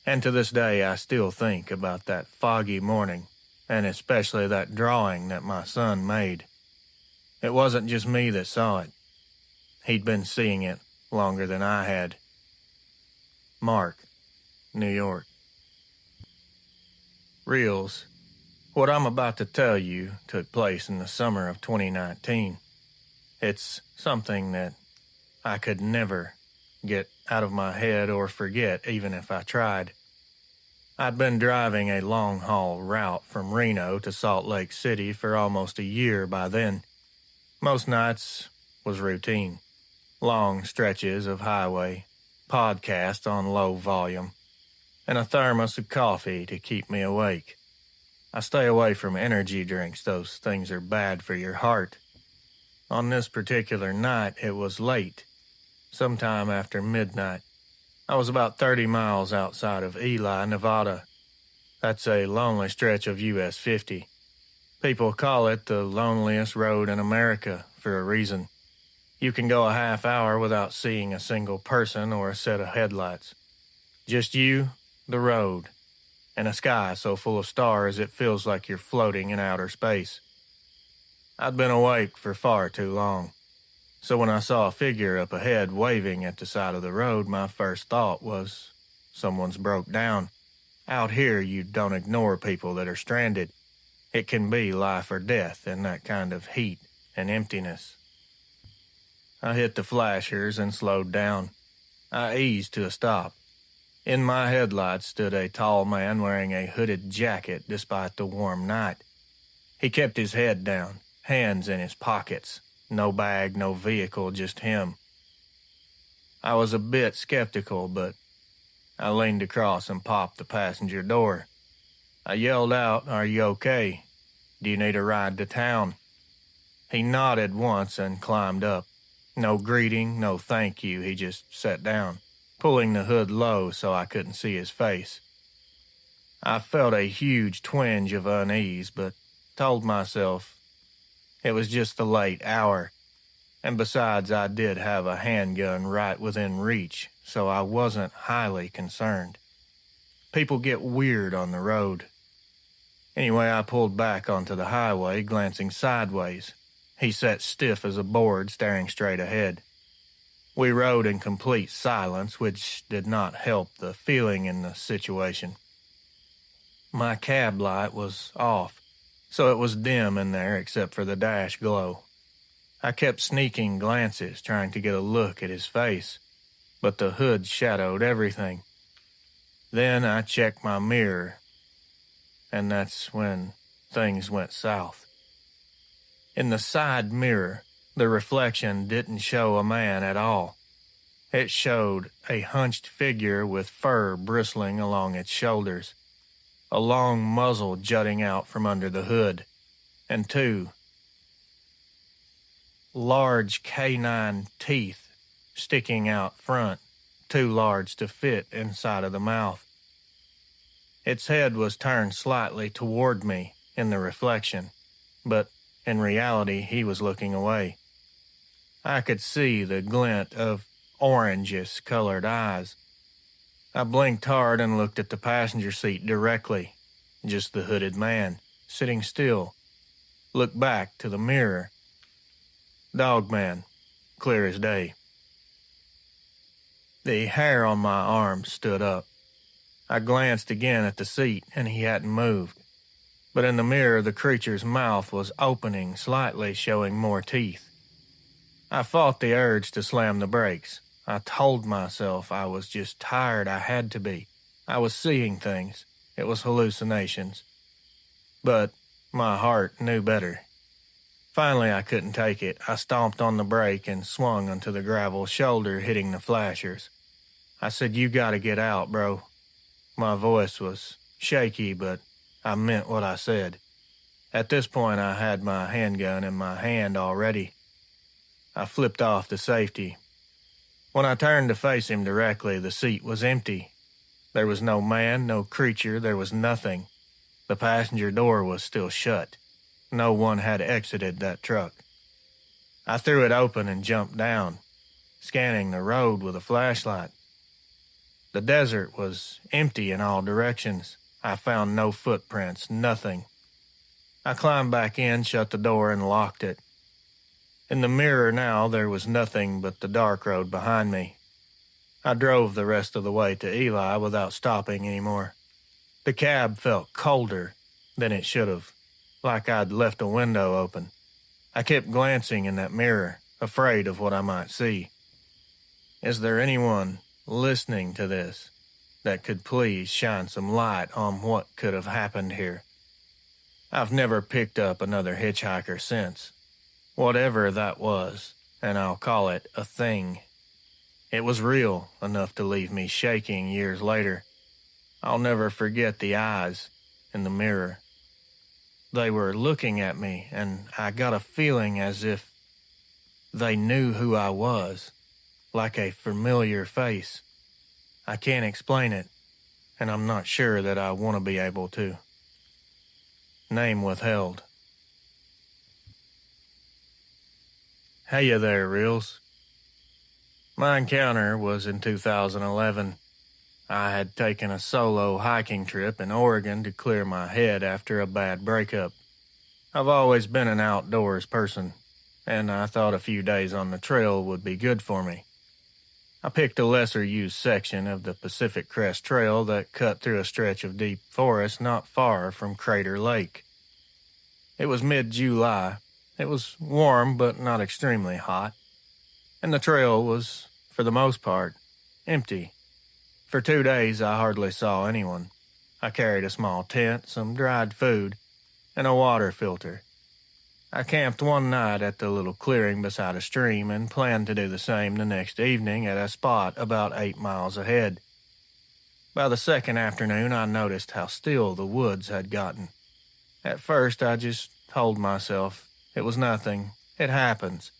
And to this day, I still think about that foggy morning, and especially that drawing that my son made. It wasn't just me that saw it. He'd been seeing it longer than I had. Mark, New York. Reels. What I'm about to tell you took place in the summer of 2019. It's something that I could never get out of my head or forget even if I tried. I'd been driving a long-haul route from Reno to Salt Lake City for almost a year by then. Most nights was routine. Long stretches of highway, podcast on low volume, and a thermos of coffee to keep me awake. I stay away from energy drinks. Those things are bad for your heart. On this particular night, it was late, sometime after midnight. I was about 30 miles outside of Ely, Nevada. That's a lonely stretch of US 50. People call it the loneliest road in America for a reason. You can go a half hour without seeing a single person or a set of headlights. Just you, the road, and a sky so full of stars it feels like you're floating in outer space. I'd been awake for far too long, so when I saw a figure up ahead waving at the side of the road, my first thought was, someone's broke down. Out here, you don't ignore people that are stranded. It can be life or death in that kind of heat and emptiness. I hit the flashers and slowed down. I eased to a stop. In my headlights stood a tall man wearing a hooded jacket despite the warm night. He kept his head down, hands in his pockets. No bag, no vehicle, just him. I was a bit skeptical, but I leaned across and popped the passenger door. I yelled out, "Are you okay? Do you need a ride to town?" He nodded once and climbed up. No greeting, no thank you, he just sat down, pulling the hood low so I couldn't see his face. I felt a huge twinge of unease, but told myself it was just the late hour, and besides I did have a handgun right within reach, so I wasn't highly concerned. People get weird on the road. Anyway, I pulled back onto the highway, glancing sideways. He sat stiff as a board, staring straight ahead. We rode in complete silence, which did not help the feeling in the situation. My cab light was off, so it was dim in there except for the dash glow. I kept sneaking glances, trying to get a look at his face, but the hood shadowed everything. Then I checked my mirror, and that's when things went south. In the side mirror, the reflection didn't show a man at all. It showed a hunched figure with fur bristling along its shoulders, a long muzzle jutting out from under the hood, and two large canine teeth sticking out front, too large to fit inside of the mouth. Its head was turned slightly toward me in the reflection, but in reality he was looking away. I could see the glint of orangish-colored eyes. I blinked hard and looked at the passenger seat directly. Just the hooded man, sitting still. Looked back to the mirror. Dogman, clear as day. The hair on my arm stood up. I glanced again at the seat, and he hadn't moved. But in the mirror, the creature's mouth was opening slightly, showing more teeth. I fought the urge to slam the brakes. I told myself I was just tired. I had to be. I was seeing things. It was hallucinations. But my heart knew better. Finally, I couldn't take it. I stomped on the brake and swung onto the gravel shoulder, hitting the flashers. I said, "You gotta get out, bro." My voice was shaky, but I meant what I said. At this point, I had my handgun in my hand already. I flipped off the safety. When I turned to face him directly, the seat was empty. There was no man, no creature, there was nothing. The passenger door was still shut. No one had exited that truck. I threw it open and jumped down, scanning the road with a flashlight. The desert was empty in all directions. I found no footprints, nothing. I climbed back in, shut the door, and locked it. In the mirror now, there was nothing but the dark road behind me. I drove the rest of the way to Eli without stopping anymore. The cab felt colder than it should have, like I'd left a window open. I kept glancing in that mirror, afraid of what I might see. Is there anyone listening to this that could please shine some light on what could have happened here? I've never picked up another hitchhiker since. Whatever that was, and I'll call it a thing. It was real enough to leave me shaking years later. I'll never forget the eyes in the mirror. They were looking at me, and I got a feeling as if they knew who I was, like a familiar face. I can't explain it, and I'm not sure that I want to be able to. Name withheld. Heya there, Reels. My encounter was in 2011. I had taken a solo hiking trip in Oregon to clear my head after a bad breakup. I've always been an outdoors person, and I thought a few days on the trail would be good for me. I picked a lesser-used section of the Pacific Crest Trail that cut through a stretch of deep forest not far from Crater Lake. It was mid-July. It was warm, but not extremely hot, and the trail was, for the most part, empty. For 2 days, I hardly saw anyone. I carried a small tent, some dried food, and a water filter. I camped one night at the little clearing beside a stream and planned to do the same the next evening at a spot about 8 miles ahead. By the second afternoon, I noticed how still the woods had gotten. At first, I just told myself it was nothing. It happens.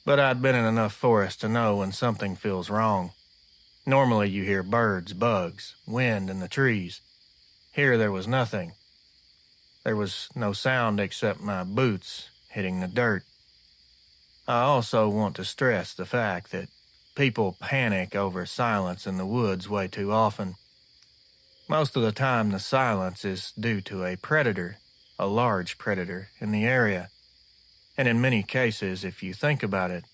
But I'd been in enough forest to know when something feels wrong. Normally you hear birds, bugs, wind in the trees. here there was nothing. There was no sound except my boots hitting the dirt. I also want to stress the fact that people panic over silence in the woods way too often. Most of the time, the silence is due to a predator, a large predator, in the area. And in many cases, if you think about it,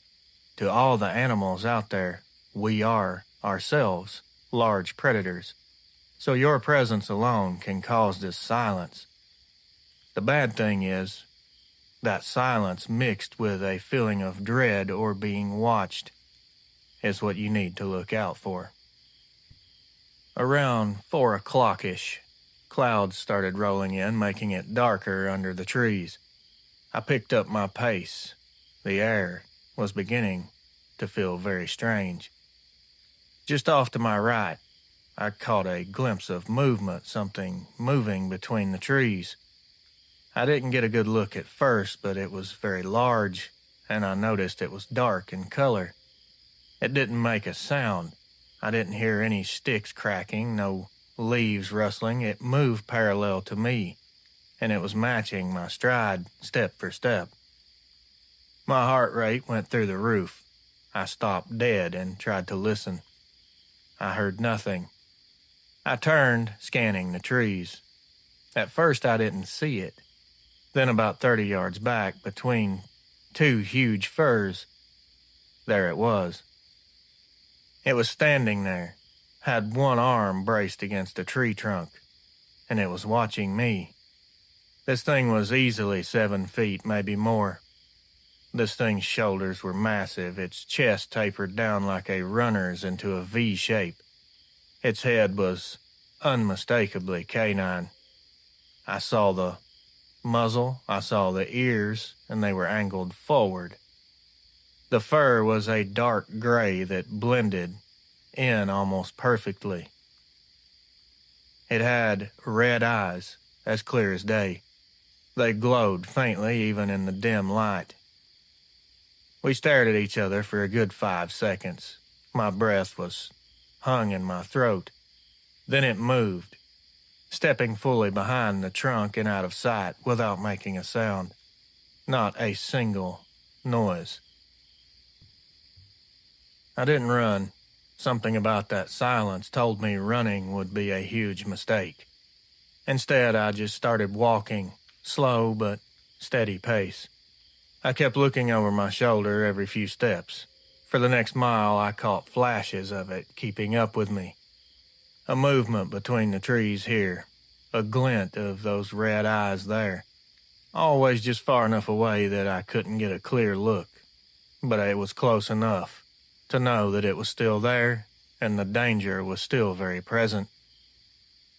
to all the animals out there, we are, ourselves, large predators. So your presence alone can cause this silence. The bad thing is, that silence mixed with a feeling of dread or being watched is what you need to look out for. Around 4 o'clock-ish, clouds started rolling in, making it darker under the trees. I picked up my pace. The air was beginning to feel very strange. Just off to my right, I caught a glimpse of movement, something moving between the trees. I didn't get a good look at first, but it was very large, and I noticed it was dark in color. It didn't make a sound. I didn't hear any sticks cracking, no leaves rustling. It moved parallel to me, and it was matching my stride step for step. My heart rate went through the roof. I stopped dead and tried to listen. I heard nothing. I turned, scanning the trees. At first I didn't see it. Then about 30 yards back, between 2 huge firs, there it was. It was standing there, had one arm braced against a tree trunk, and it was watching me. This thing was easily 7 feet, maybe more. This thing's shoulders were massive, its chest tapered down like a runner's into a V shape. Its head was unmistakably canine. I saw the muzzle, I saw the ears, and they were angled forward. The fur was a dark gray that blended in almost perfectly. It had red eyes, as clear as day. They glowed faintly even in the dim light. We stared at each other for a good 5 seconds. My breath was hung in my throat. Then it moved, stepping fully behind the trunk and out of sight without making a sound. Not a single noise. I didn't run. Something about that silence told me running would be a huge mistake. Instead, I just started walking, slow but steady pace. I kept looking over my shoulder every few steps. For the next mile, I caught flashes of it keeping up with me. A movement between the trees here, a glint of those red eyes there. Always just far enough away that I couldn't get a clear look, but it was close enough to know that it was still there and the danger was still very present.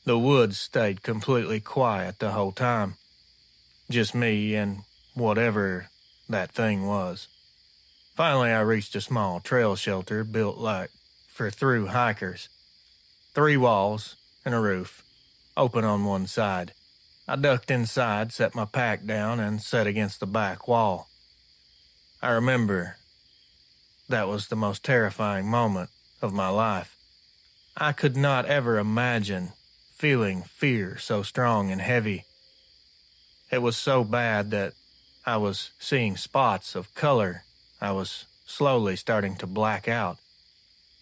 The woods stayed completely quiet the whole time. Just me and whatever that thing was. Finally, I reached a small trail shelter built like for through hikers. 3 walls and a roof, open on one side. I ducked inside, set my pack down, and sat against the back wall. I remember that was the most terrifying moment of my life. I could not ever imagine feeling fear so strong and heavy. It was so bad that I was seeing spots of color. I was slowly starting to black out.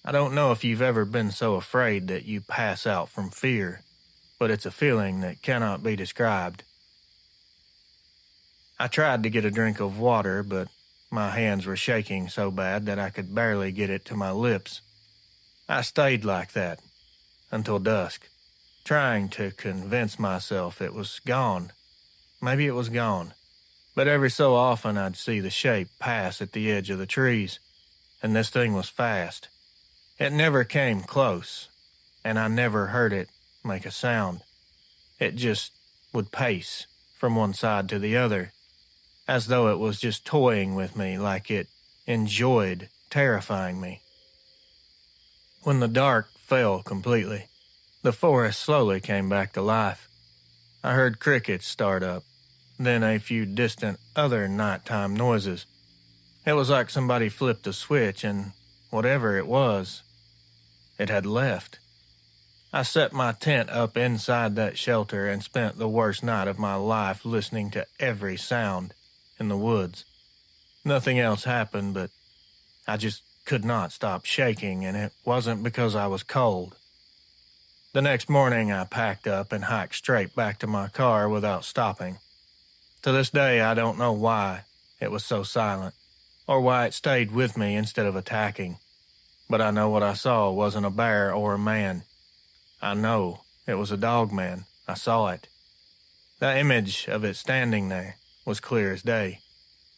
I don't know if you've ever been so afraid that you pass out from fear, but it's a feeling that cannot be described. I tried to get a drink of water, but my hands were shaking so bad that I could barely get it to my lips. I stayed like that until dusk, trying to convince myself it was gone. Maybe it was gone, but every so often I'd see the shape pass at the edge of the trees, and this thing was fast. It never came close, and I never heard it make a sound. It just would pace from one side to the other, as though it was just toying with me, like it enjoyed terrifying me. When the dark fell completely, the forest slowly came back to life. I heard crickets start up, then a few distant other nighttime noises. It was like somebody flipped a switch and whatever it was, it had left. I set my tent up inside that shelter and spent the worst night of my life listening to every sound in the woods. Nothing else happened, but I just could not stop shaking, and it wasn't because I was cold. The next morning, I packed up and hiked straight back to my car without stopping. To this day, I don't know why it was so silent, or why it stayed with me instead of attacking. But I know what I saw wasn't a bear or a man. I know it was a dogman. I saw it. The image of it standing there was clear as day.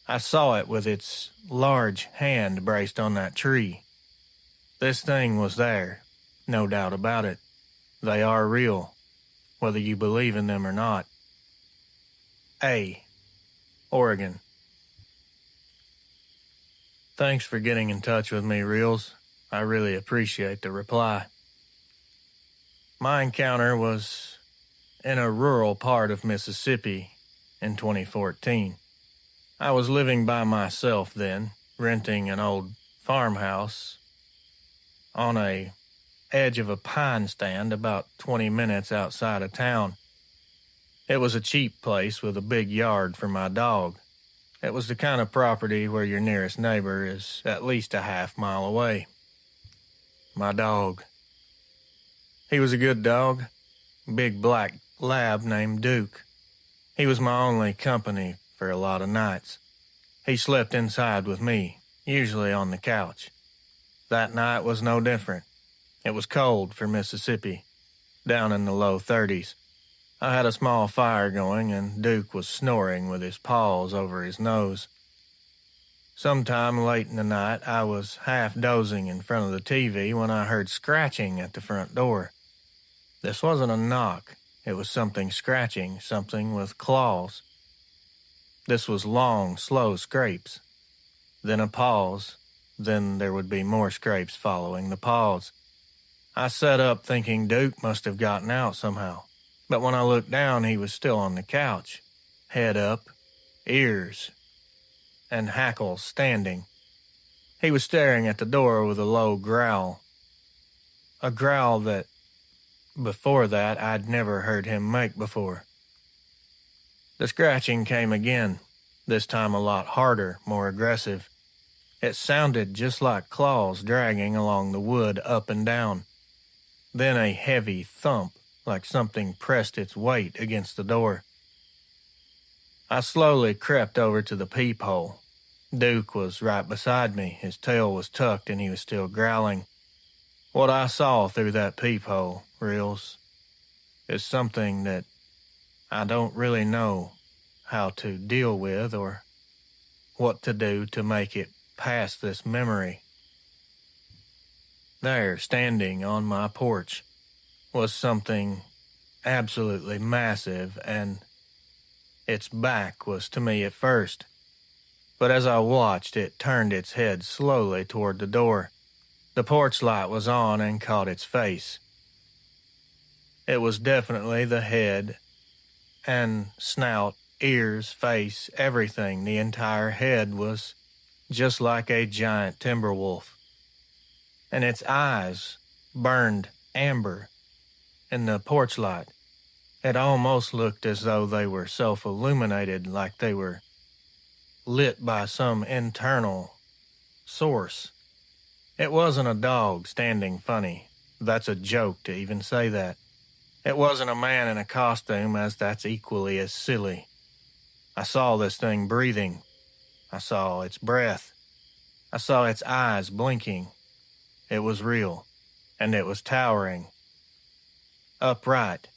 I saw it with its large hand braced on that tree. This thing was there, no doubt about it. They are real, whether you believe in them or not. A. Oregon. Thanks for getting in touch with me, Reels. I really appreciate the reply. My encounter was in a rural part of Mississippi in 2014. I was living by myself then, renting an old farmhouse on a edge of a pine stand about 20 minutes outside of town. It was a cheap place with a big yard for my dog. It was the kind of property where your nearest neighbor is at least a half-mile away. My dog. He was a good dog, big black lab named Duke. He was my only company for a lot of nights. He slept inside with me, usually on the couch. That night was no different. It was cold for Mississippi, down in the low 30s. I had a small fire going, and Duke was snoring with his paws over his nose. Sometime late in the night, I was half dozing in front of the TV when I heard scratching at the front door. This wasn't a knock. It was something scratching, something with claws. This was long, slow scrapes. Then a pause. Then there would be more scrapes following the pause. I sat up thinking Duke must have gotten out somehow. But when I looked down, he was still on the couch, head up, ears, and hackles standing. He was staring at the door with a low growl. A growl that, before that, I'd never heard him make before. The scratching came again, this time a lot harder, more aggressive. It sounded just like claws dragging along the wood up and down. Then a heavy thump, like something pressed its weight against the door. I slowly crept over to the peephole. Duke was right beside me. His tail was tucked and he was still growling. What I saw through that peephole, Reels, is something that I don't really know how to deal with or what to do to make it past this memory. There, standing on my porch, was something absolutely massive, and its back was to me at first. But as I watched, it turned its head slowly toward the door. The porch light was on and caught its face. It was definitely the head and snout, ears, face, everything. The entire head was just like a giant timber wolf. And its eyes burned amber in the porch light. It almost looked as though they were self-illuminated, like they were lit by some internal source. It wasn't a dog standing funny. That's a joke to even say that. It wasn't a man in a costume, as that's equally as silly. I saw this thing breathing. I saw its breath. I saw its eyes blinking. It was real, and it was towering. Upright.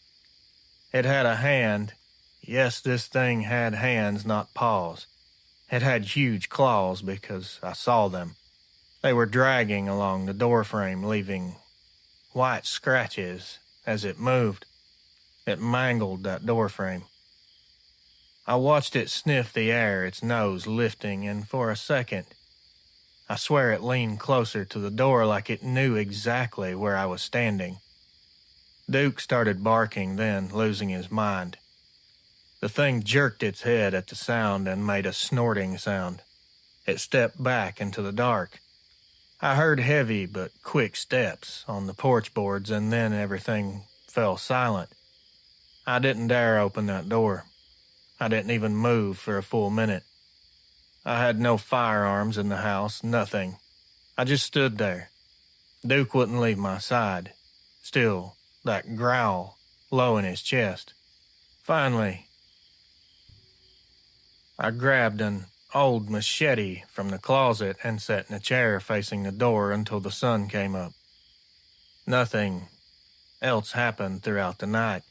It had a hand. Yes, this thing had hands, not paws. It had huge claws because I saw them. They were dragging along the doorframe, leaving white scratches as it moved. It mangled that doorframe. I watched it sniff the air, its nose lifting, and for a second, I swear it leaned closer to the door like it knew exactly where I was standing. Duke started barking then, losing his mind. The thing jerked its head at the sound and made a snorting sound. It stepped back into the dark. I heard heavy but quick steps on the porch boards, and then everything fell silent. I didn't dare open that door. I didn't even move for a full minute. I had no firearms in the house, nothing. I just stood there. Duke wouldn't leave my side. Still, that growl low in his chest. Finally, I grabbed an old machete from the closet and sat in a chair facing the door until the sun came up. Nothing else happened throughout the night.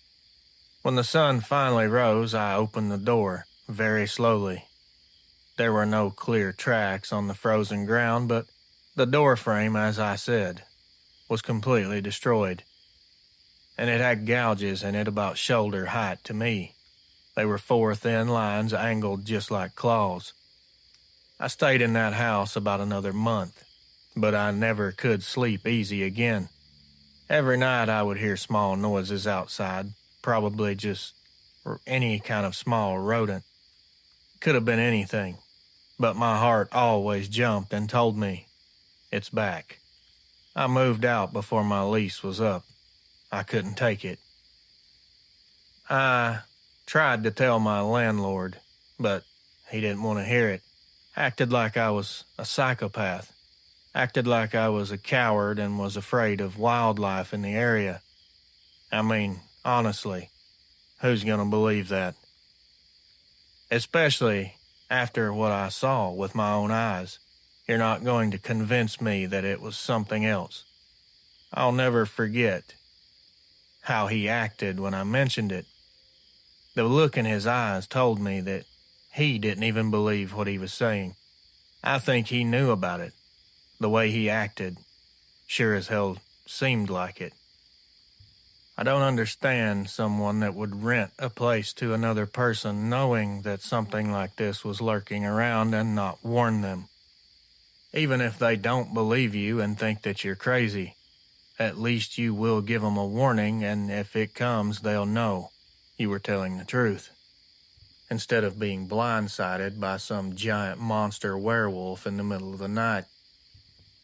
When the sun finally rose, I opened the door very slowly. There were no clear tracks on the frozen ground, but the door frame, as I said, was completely destroyed. And it had gouges in it about shoulder height to me. They were 4 thin lines angled just like claws. I stayed in that house about another month, but I never could sleep easy again. Every night I would hear small noises outside, probably just any kind of small rodent. Could have been anything, but my heart always jumped and told me, it's back. I moved out before my lease was up. I couldn't take it. I tried to tell my landlord, but he didn't want to hear it. Acted like I was a psychopath. Acted like I was a coward and was afraid of wildlife in the area. I mean, honestly, who's going to believe that? Especially after what I saw with my own eyes. You're not going to convince me that it was something else. I'll never forget how he acted when I mentioned it. The look in his eyes told me that he didn't even believe what he was saying. I think he knew about it. The way he acted sure as hell seemed like it. I don't understand someone that would rent a place to another person knowing that something like this was lurking around and not warn them. Even if they don't believe you and think that you're crazy, at least you will give them a warning, and if it comes, they'll know you were telling the truth, instead of being blindsided by some giant monster werewolf in the middle of the night.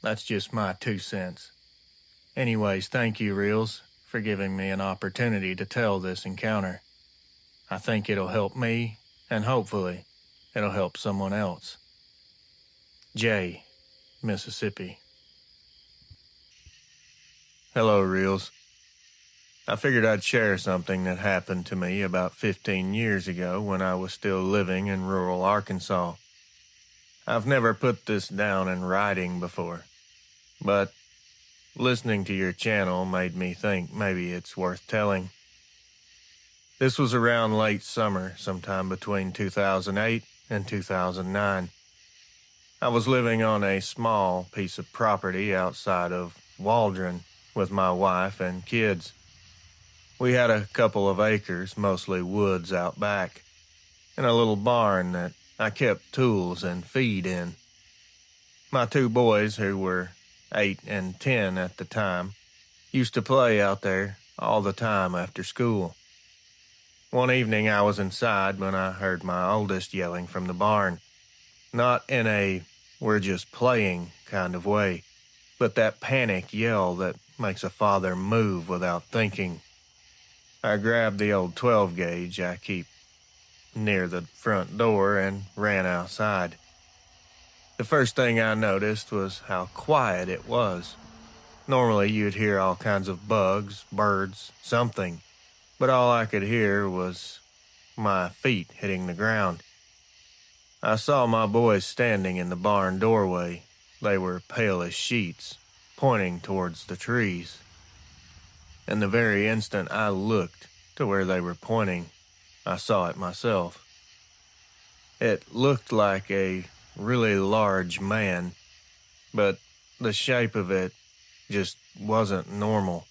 That's just my 2 cents. Anyways, thank you, Reels, for giving me an opportunity to tell this encounter. I think it'll help me, and hopefully, it'll help someone else. Jay, Mississippi. Hello, Reels. I figured I'd share something that happened to me about 15 years ago when I was still living in rural Arkansas. I've never put this down in writing before, but listening to your channel made me think maybe it's worth telling. This was around late summer, sometime between 2008 and 2009. I was living on a small piece of property outside of Waldron with my wife and kids. We had a couple of acres, mostly woods out back, and a little barn that I kept tools and feed in. My 2 boys, who were 8 and 10 at the time, used to play out there all the time after school. One evening I was inside when I heard my oldest yelling from the barn. Not in a we're just playing kind of way, but that panic yell that makes a father move without thinking. I grabbed the old 12 gauge I keep near the front door and ran outside. The first thing I noticed was how quiet it was. Normally you'd hear all kinds of bugs, birds, something, but all I could hear was my feet hitting the ground. I saw my boys standing in the barn doorway. They were pale as sheets, pointing towards the trees. And the very instant I looked to where they were pointing, I saw it myself. It looked like a really large man, but the shape of it just wasn't normal.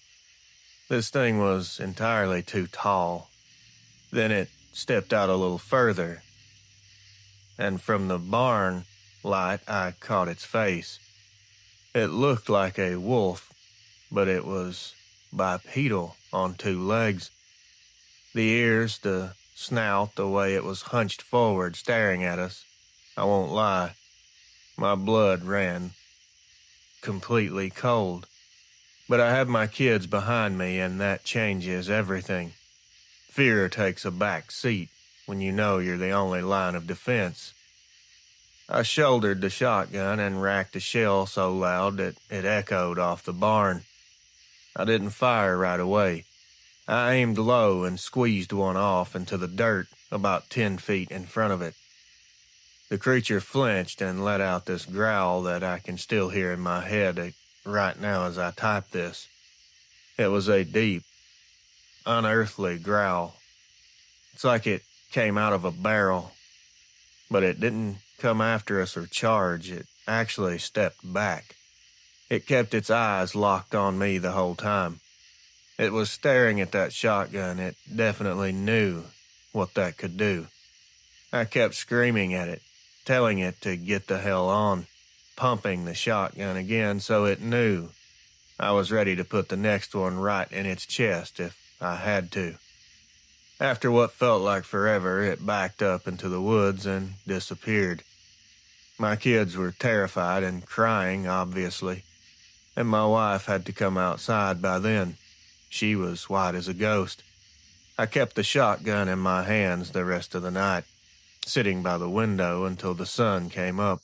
This thing was entirely too tall. Then it stepped out a little further, and from the barn light I caught its face. It looked like a wolf, but it was bipedal on 2 legs. The ears, the snout, the way it was hunched forward staring at us. I won't lie, my blood ran. completely cold. But I had my kids behind me, and that changes everything. Fear takes a back seat when you know you're the only line of defense. I shouldered the shotgun and racked a shell so loud that it echoed off the barn. I didn't fire right away. I aimed low and squeezed one off into the dirt about 10 feet in front of it. The creature flinched and let out this growl that I can still hear in my head right now as I type this. It was a deep, unearthly growl. It's like it came out of a barrel, but it didn't come after us or charge. It actually stepped back. It kept its eyes locked on me the whole time. It was staring at that shotgun. It definitely knew what that could do. I kept screaming at it, telling it to get the hell on, pumping the shotgun again so it knew I was ready to put the next one right in its chest if I had to. After what felt like forever, it backed up into the woods and disappeared. My kids were terrified and crying, obviously, and my wife had to come outside by then. She was white as a ghost. I kept the shotgun in my hands the rest of the night, sitting by the window until the sun came up.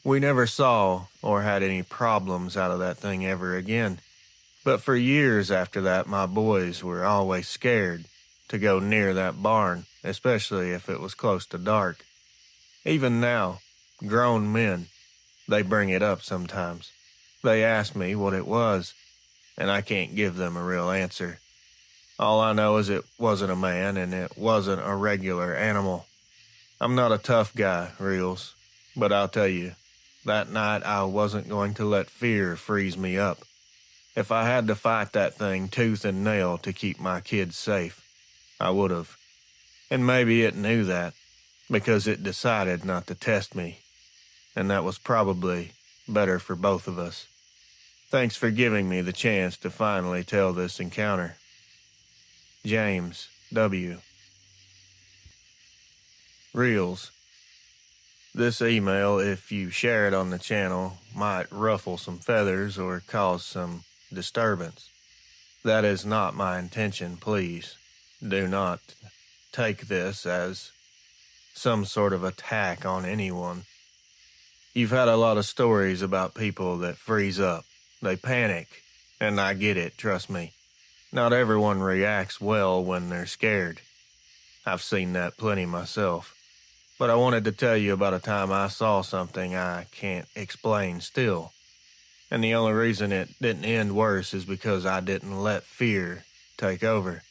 We never saw or had any problems out of that thing ever again, but for years after that, my boys were always scared to go near that barn, especially if it was close to dark. Even now, grown men, they bring it up sometimes. They ask me what it was, and I can't give them a real answer. All I know is it wasn't a man, and it wasn't a regular animal. I'm not a tough guy, Reels, but I'll tell you, that night I wasn't going to let fear freeze me up. If I had to fight that thing tooth and nail to keep my kids safe, I would have. And maybe it knew that, because it decided not to test me. And that was probably better for both of us. Thanks for giving me the chance to finally tell this encounter. James W. Reels. This email, if you share it on the channel, might ruffle some feathers or cause some disturbance. That is not my intention, please. Do not take this as some sort of attack on anyone. You've had a lot of stories about people that freeze up. They panic, and I get it, trust me. Not everyone reacts well when they're scared. I've seen that plenty myself. But I wanted to tell you about a time I saw something I can't explain still. And the only reason it didn't end worse is because I didn't let fear take over.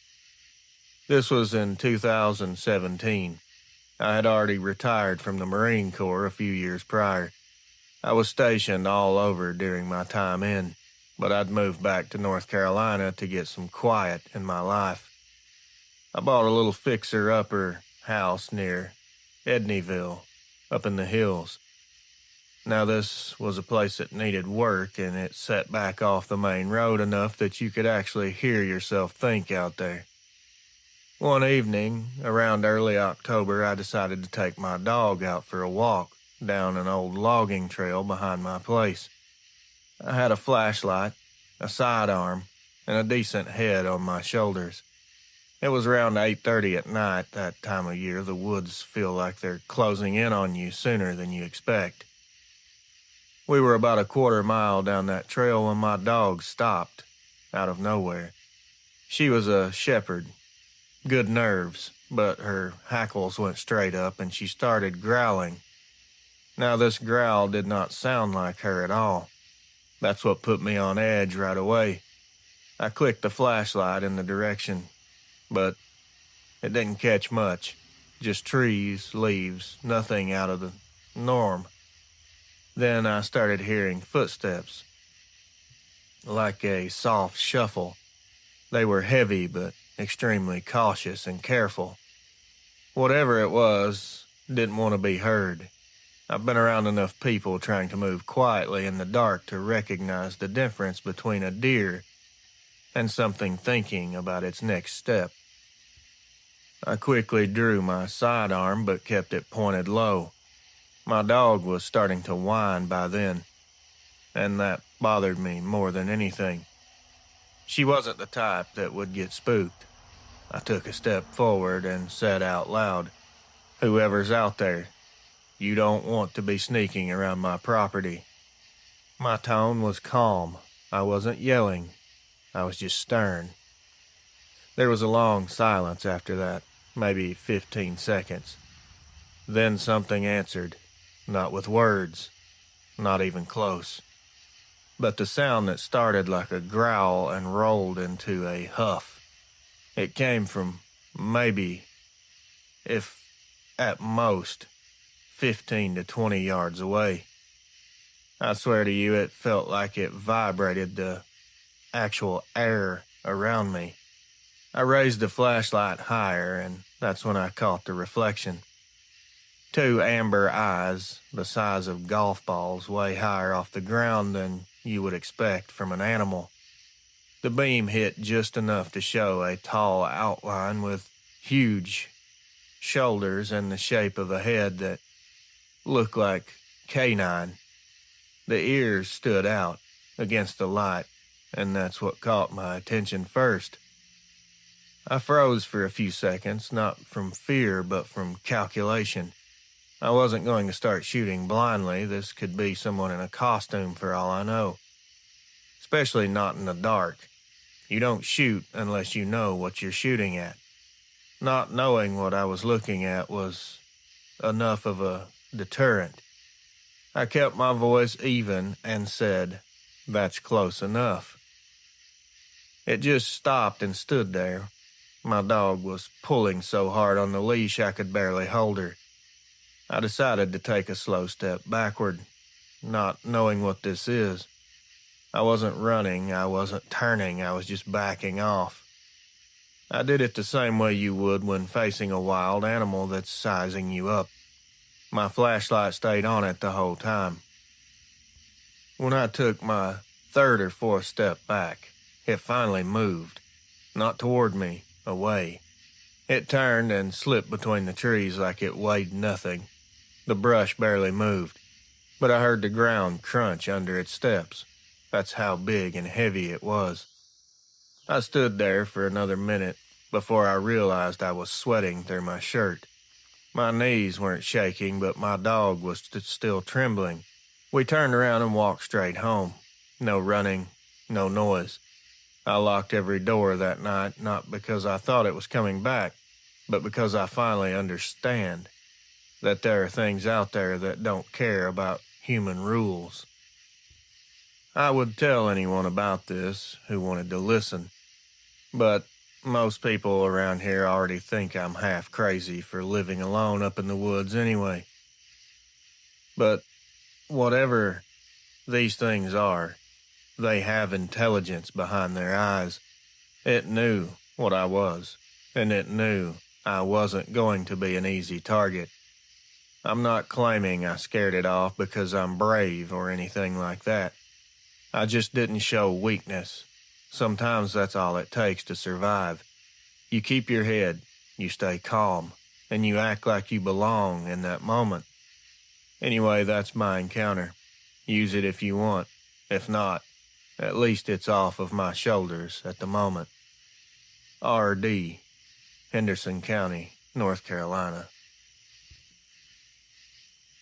This was in 2017. I had already retired from the Marine Corps a few years prior. I was stationed all over during my time in, but I'd moved back to North Carolina to get some quiet in my life. I bought a little fixer-upper house near Edneyville, up in the hills. Now this was a place that needed work, and it set back off the main road enough that you could actually hear yourself think out there. One evening, around early October, I decided to take my dog out for a walk down an old logging trail behind my place. I had a flashlight, a sidearm, and a decent head on my shoulders. It was around 8:30 at night. That time of year, the woods feel like they're closing in on you sooner than you expect. We were about a quarter mile down that trail when my dog stopped, out of nowhere. She was a shepherd. Good nerves, but her hackles went straight up and she started growling. Now this growl did not sound like her at all. That's what put me on edge right away. I clicked the flashlight in the direction, but it didn't catch much. Just trees, leaves, nothing out of the norm. Then I started hearing footsteps, like a soft shuffle. They were heavy but extremely cautious and careful. Whatever it was, didn't want to be heard. I've been around enough people trying to move quietly in the dark to recognize the difference between a deer and something thinking about its next step. I quickly drew my sidearm but kept it pointed low. My dog was starting to whine by then. and that bothered me more than anything. She wasn't the type that would get spooked. I took a step forward and said out loud, "Whoever's out there, you don't want to be sneaking around my property." My tone was calm. I wasn't yelling. I was just stern. There was a long silence after that, maybe 15 seconds. Then something answered, not with words, not even close, but the sound that started like a growl and rolled into a huff. It came from maybe, if at most, 15 to 20 yards away. I swear to you, it felt like it vibrated the actual air around me. I raised the flashlight higher, and that's when I caught the reflection. Two amber eyes, the size of golf balls, way higher off the ground than you would expect from an animal. The beam hit just enough to show a tall outline with huge shoulders and the shape of a head that looked like canine. The ears stood out against the light, and that's what caught my attention first. I froze for a few seconds, not from fear, but from calculation. I wasn't going to start shooting blindly. This could be someone in a costume for all I know. Especially not in the dark. You don't shoot unless you know what you're shooting at. Not knowing what I was looking at was enough of a deterrent. I kept my voice even and said, "That's close enough." It just stopped and stood there. My dog was pulling so hard on the leash I could barely hold her. I decided to take a slow step backward, not knowing what this is. I wasn't running, I wasn't turning, I was just backing off. I did it the same way you would when facing a wild animal that's sizing you up. My flashlight stayed on it the whole time. When I took my third or fourth step back, it finally moved, not toward me, away. It turned and slipped between the trees like it weighed nothing. The brush barely moved, but I heard the ground crunch under its steps. That's how big and heavy it was. I stood there for another minute before I realized I was sweating through my shirt. My knees weren't shaking, but my dog was still trembling. We turned around and walked straight home. No running, no noise. I locked every door that night, not because I thought it was coming back, but because I finally understand that there are things out there that don't care about human rules. I would tell anyone about this who wanted to listen, but most people around here already think I'm half crazy for living alone up in the woods anyway. But whatever these things are, they have intelligence behind their eyes. It knew what I was, and it knew I wasn't going to be an easy target. I'm not claiming I scared it off because I'm brave or anything like that. I just didn't show weakness. Sometimes that's all it takes to survive. You keep your head, you stay calm, and you act like you belong in that moment. Anyway, that's my encounter. Use it if you want. If not, at least it's off of my shoulders at the moment. R.D., Henderson County, North Carolina.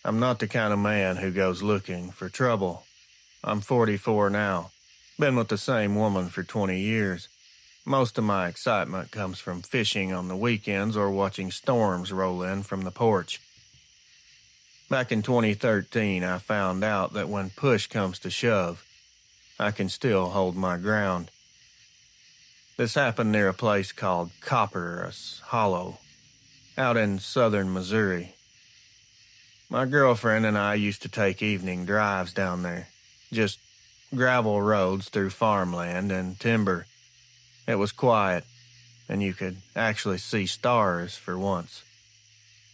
I'm not the kind of man who goes looking for trouble. I'm 44 now. Been with the same woman for 20 years. Most of my excitement comes from fishing on the weekends or watching storms roll in from the porch. Back in 2013, I found out that when push comes to shove, I can still hold my ground. This happened near a place called Copperus Hollow, out in southern Missouri. My girlfriend and I used to take evening drives down there. Just gravel roads through farmland and timber. It was quiet, and you could actually see stars for once.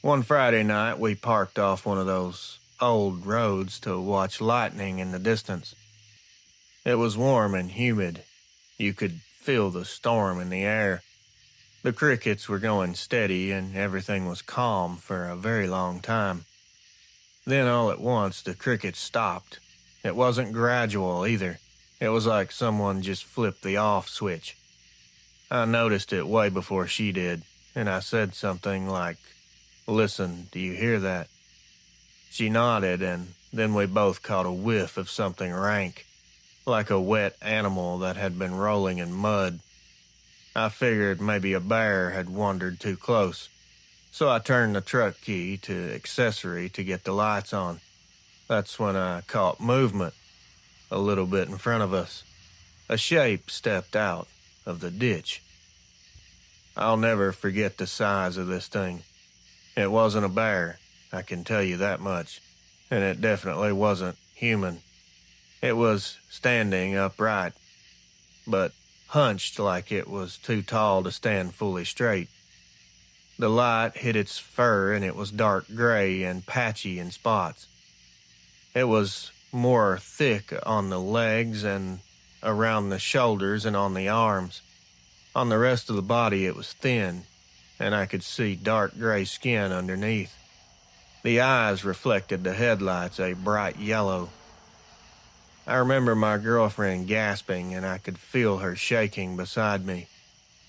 One Friday night, we parked off one of those old roads to watch lightning in the distance. It was warm and humid. You could feel the storm in the air. The crickets were going steady, and everything was calm for a very long time. Then all at once, the crickets stopped, It wasn't gradual either. It was like someone just flipped the off switch. I noticed it way before she did, and I said something like, "Listen, do you hear that?" She nodded, and then we both caught a whiff of something rank, like a wet animal that had been rolling in mud. I figured maybe a bear had wandered too close, so I turned the truck key to accessory to get the lights on. That's when I caught movement, a little bit in front of us. A shape stepped out of the ditch. I'll never forget the size of this thing. It wasn't a bear, I can tell you that much, and it definitely wasn't human. It was standing upright, but hunched like it was too tall to stand fully straight. The light hit its fur and it was dark gray and patchy in spots. It was more thick on the legs and around the shoulders and on the arms. On the rest of the body it was thin, and I could see dark gray skin underneath. The eyes reflected the headlights a bright yellow. I remember my girlfriend gasping, and I could feel her shaking beside me.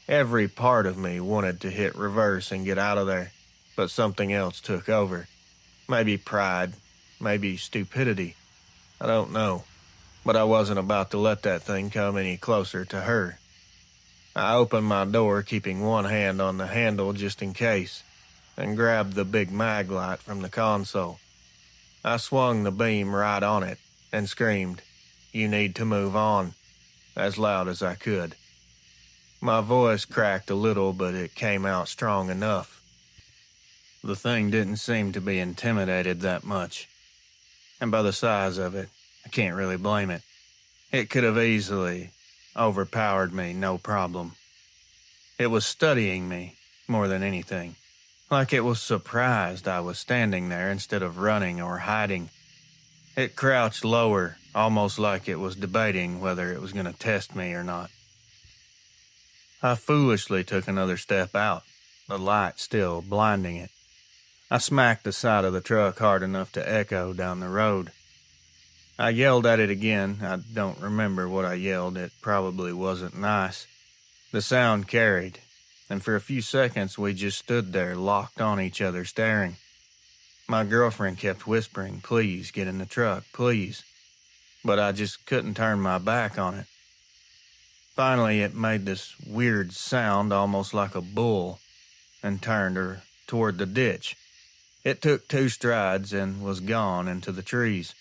Every part of me wanted to hit reverse and get out of there, but something else took over. Maybe pride, maybe stupidity. I don't know, but I wasn't about to let that thing come any closer to her. I opened my door, keeping one hand on the handle just in case, and grabbed the big mag light from the console. I swung the beam right on it and screamed, "You need to move on," as loud as I could. My voice cracked a little, but it came out strong enough. The thing didn't seem to be intimidated that much, and by the size of it, I can't really blame it. It could have easily overpowered me, no problem. It was studying me more than anything, like it was surprised I was standing there instead of running or hiding. It crouched lower, almost like it was debating whether it was going to test me or not. I foolishly took another step out, the light still blinding it. I smacked the side of the truck hard enough to echo down the road. I yelled at it again. I don't remember what I yelled. It probably wasn't nice. The sound carried, and for a few seconds we just stood there locked on each other staring. My girlfriend kept whispering, "Please get in the truck, please." But I just couldn't turn my back on it. Finally, it made this weird sound almost like a bull and turned her toward the ditch. It took 2 strides and was gone into the trees.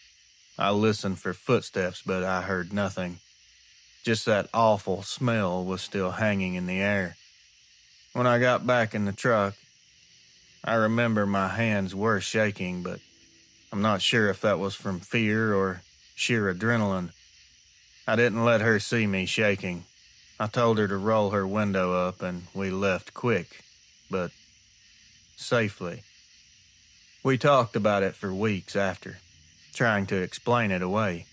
I listened for footsteps, but I heard nothing. Just that awful smell was still hanging in the air. When I got back in the truck, I remember my hands were shaking, but I'm not sure if that was from fear or sheer adrenaline. I didn't let her see me shaking. I told her to roll her window up, and we left quick, but safely. We talked about it for weeks after, trying to explain it away.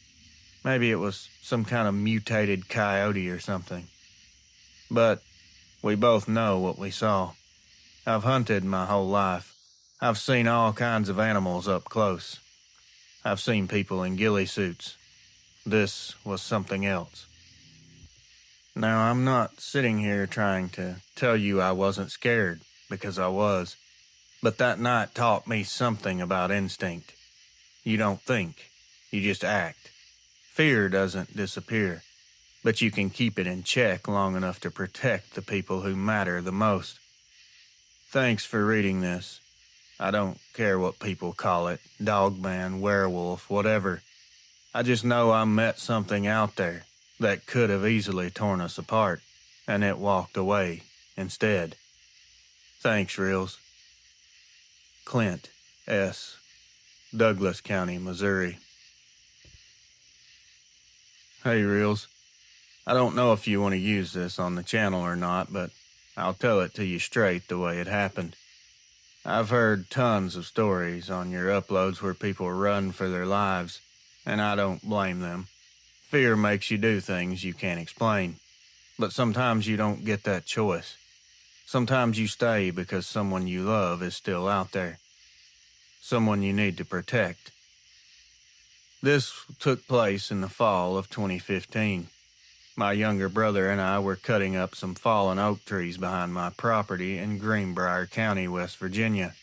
Maybe it was some kind of mutated coyote or something. But we both know what we saw. I've hunted my whole life. I've seen all kinds of animals up close. I've seen people in ghillie suits. This was something else. Now, I'm not sitting here trying to tell you I wasn't scared, because I was. But that night taught me something about instinct. You don't think, you just act. Fear doesn't disappear, but you can keep it in check long enough to protect the people who matter the most. Thanks for reading this. I don't care what people call it, dogman, werewolf, whatever. I just know I met something out there that could have easily torn us apart, and it walked away instead. Thanks, Reels. Clint S., Douglas County, Missouri. Hey, Reels. I don't know if you want to use this on the channel or not, but I'll tell it to you straight the way it happened. I've heard tons of stories on your uploads where people run for their lives, and I don't blame them. Fear makes you do things you can't explain, but sometimes you don't get that choice. Sometimes you stay because someone you love is still out there, someone you need to protect. This took place in the fall of 2015. My younger brother and I were cutting up some fallen oak trees behind my property in Greenbrier County, West Virginia.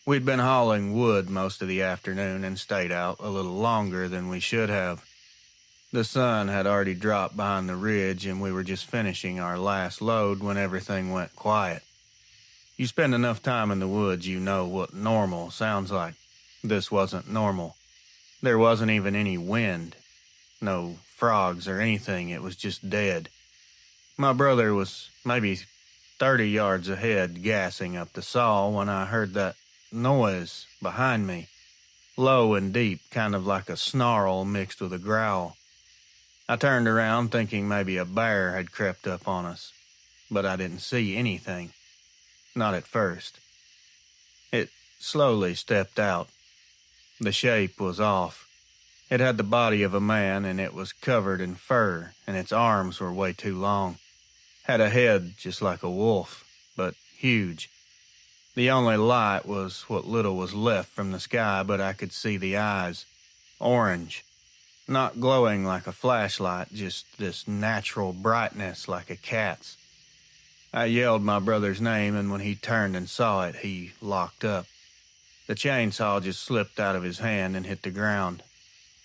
We'd been hauling wood most of the afternoon and stayed out a little longer than we should have. The sun had already dropped behind the ridge and we were just finishing our last load when everything went quiet. You spend enough time in the woods, you know what normal sounds like. This wasn't normal. There wasn't even any wind. No frogs or anything, it was just dead. My brother was maybe 30 yards ahead gassing up the saw when I heard that noise behind me. Low and deep, kind of like a snarl mixed with a growl. I turned around thinking maybe a bear had crept up on us, but I didn't see anything. Not at first. It slowly stepped out. The shape was off. It had the body of a man and it was covered in fur and its arms were way too long. Had a head just like a wolf, but huge. The only light was what little was left from the sky, but I could see the eyes. Orange. Not glowing like a flashlight, just this natural brightness like a cat's. I yelled my brother's name, and when he turned and saw it, he locked up. The chainsaw just slipped out of his hand and hit the ground.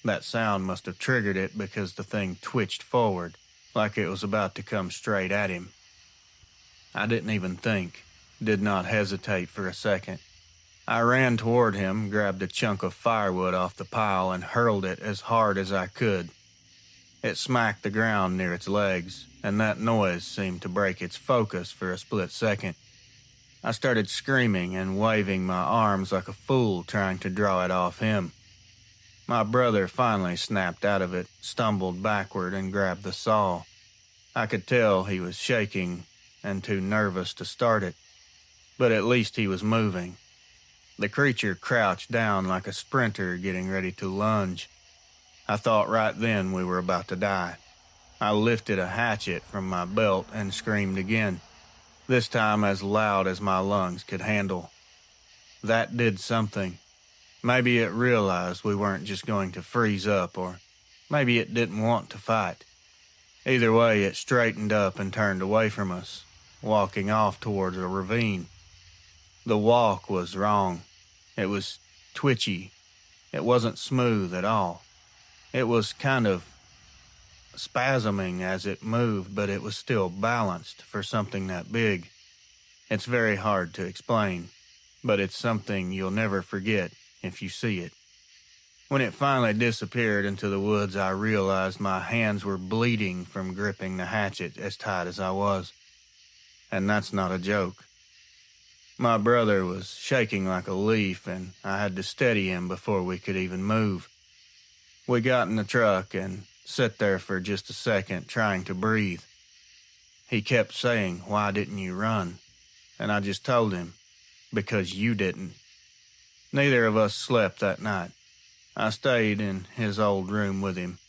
That sound must have triggered it because the thing twitched forward, like it was about to come straight at him. I didn't even think, did not hesitate for a second. I ran toward him, grabbed a chunk of firewood off the pile, and hurled it as hard as I could. It smacked the ground near its legs, and that noise seemed to break its focus for a split second. I started screaming and waving my arms like a fool trying to draw it off him. My brother finally snapped out of it, stumbled backward, and grabbed the saw. I could tell he was shaking and too nervous to start it, but at least he was moving. The creature crouched down like a sprinter getting ready to lunge. I thought right then we were about to die. I lifted a hatchet from my belt and screamed again, this time as loud as my lungs could handle. That did something. Maybe it realized we weren't just going to freeze up, or maybe it didn't want to fight. Either way, it straightened up and turned away from us, walking off towards a ravine. The walk was wrong. It was twitchy. It wasn't smooth at all. It was kind of spasming as it moved, but it was still balanced for something that big. It's very hard to explain, but it's something you'll never forget if you see it. When it finally disappeared into the woods, I realized my hands were bleeding from gripping the hatchet as tight as I was. And that's not a joke. My brother was shaking like a leaf, and I had to steady him before we could even move. We got in the truck and sat there for just a second, trying to breathe. He kept saying, "Why didn't you run?" And I just told him, "Because you didn't." Neither of us slept that night. I stayed in his old room with him.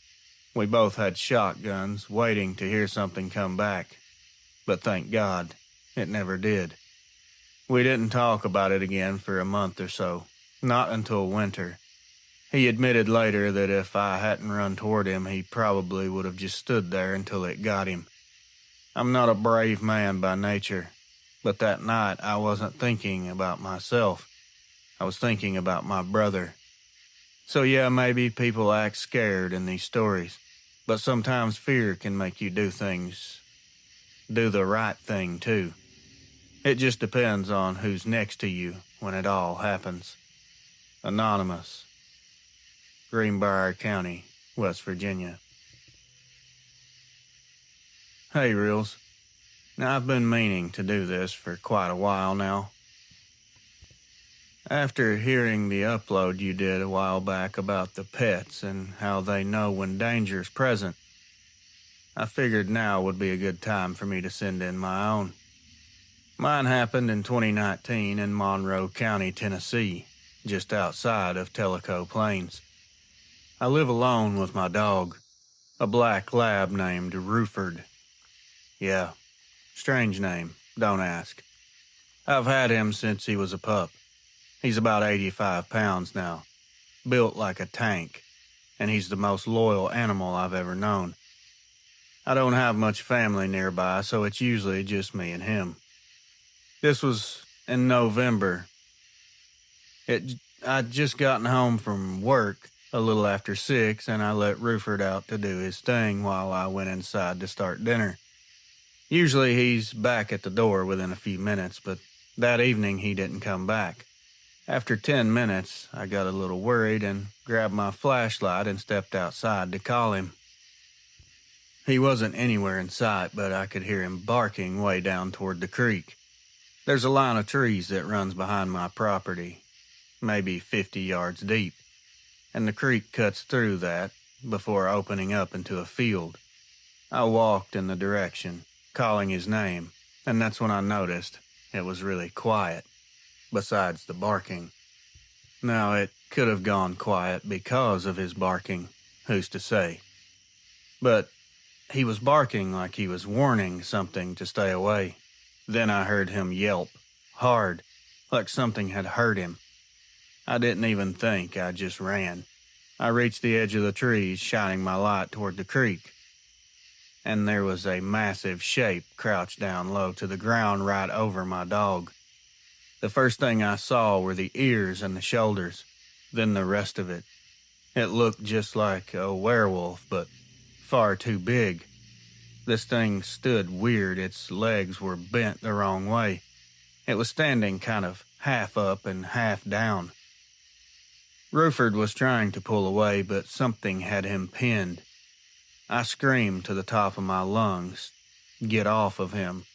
We both had shotguns, waiting to hear something come back. But thank God, it never did. We didn't talk about it again for a month or so, not until winter. He admitted later that if I hadn't run toward him, he probably would have just stood there until it got him. I'm not a brave man by nature, but that night I wasn't thinking about myself. I was thinking about my brother. So yeah, maybe people act scared in these stories, but sometimes fear can make you do the right thing too. It just depends on who's next to you when it all happens. Anonymous. Greenbrier County, West Virginia. Hey, Reels. Now, I've been meaning to do this for quite a while now. After hearing the upload you did a while back about the pets and how they know when danger's present, I figured now would be a good time for me to send in my own. Mine happened in 2019 in Monroe County, Tennessee, just outside of Tellico Plains. I live alone with my dog, a black lab named Ruford. Yeah, strange name, don't ask. I've had him since he was a pup. He's about 85 pounds now, built like a tank. and he's the most loyal animal I've ever known. I don't have much family nearby, so it's usually just me and him. This was in November. I'd just gotten home from work a little after 6, and I let Ruford out to do his thing while I went inside to start dinner. Usually he's back at the door within a few minutes, but that evening he didn't come back. After 10 minutes, I got a little worried and grabbed my flashlight and stepped outside to call him. He wasn't anywhere in sight, but I could hear him barking way down toward the creek. There's a line of trees that runs behind my property, maybe 50 yards deep, and the creek cuts through that before opening up into a field. I walked in the direction, calling his name, and that's when I noticed it was really quiet, besides the barking. Now, it could have gone quiet because of his barking, who's to say? But he was barking like he was warning something to stay away. Then I heard him yelp, hard, like something had hurt him. I didn't even think, I just ran. I reached the edge of the trees, shining my light toward the creek, and there was a massive shape crouched down low to the ground right over my dog. The first thing I saw were the ears and the shoulders, then the rest of it. It looked just like a werewolf, but far too big. This thing stood weird. Its legs were bent the wrong way. It was standing kind of half up and half down. Ruford was trying to pull away, but something had him pinned. I screamed to the top of my lungs, "Get off of him!"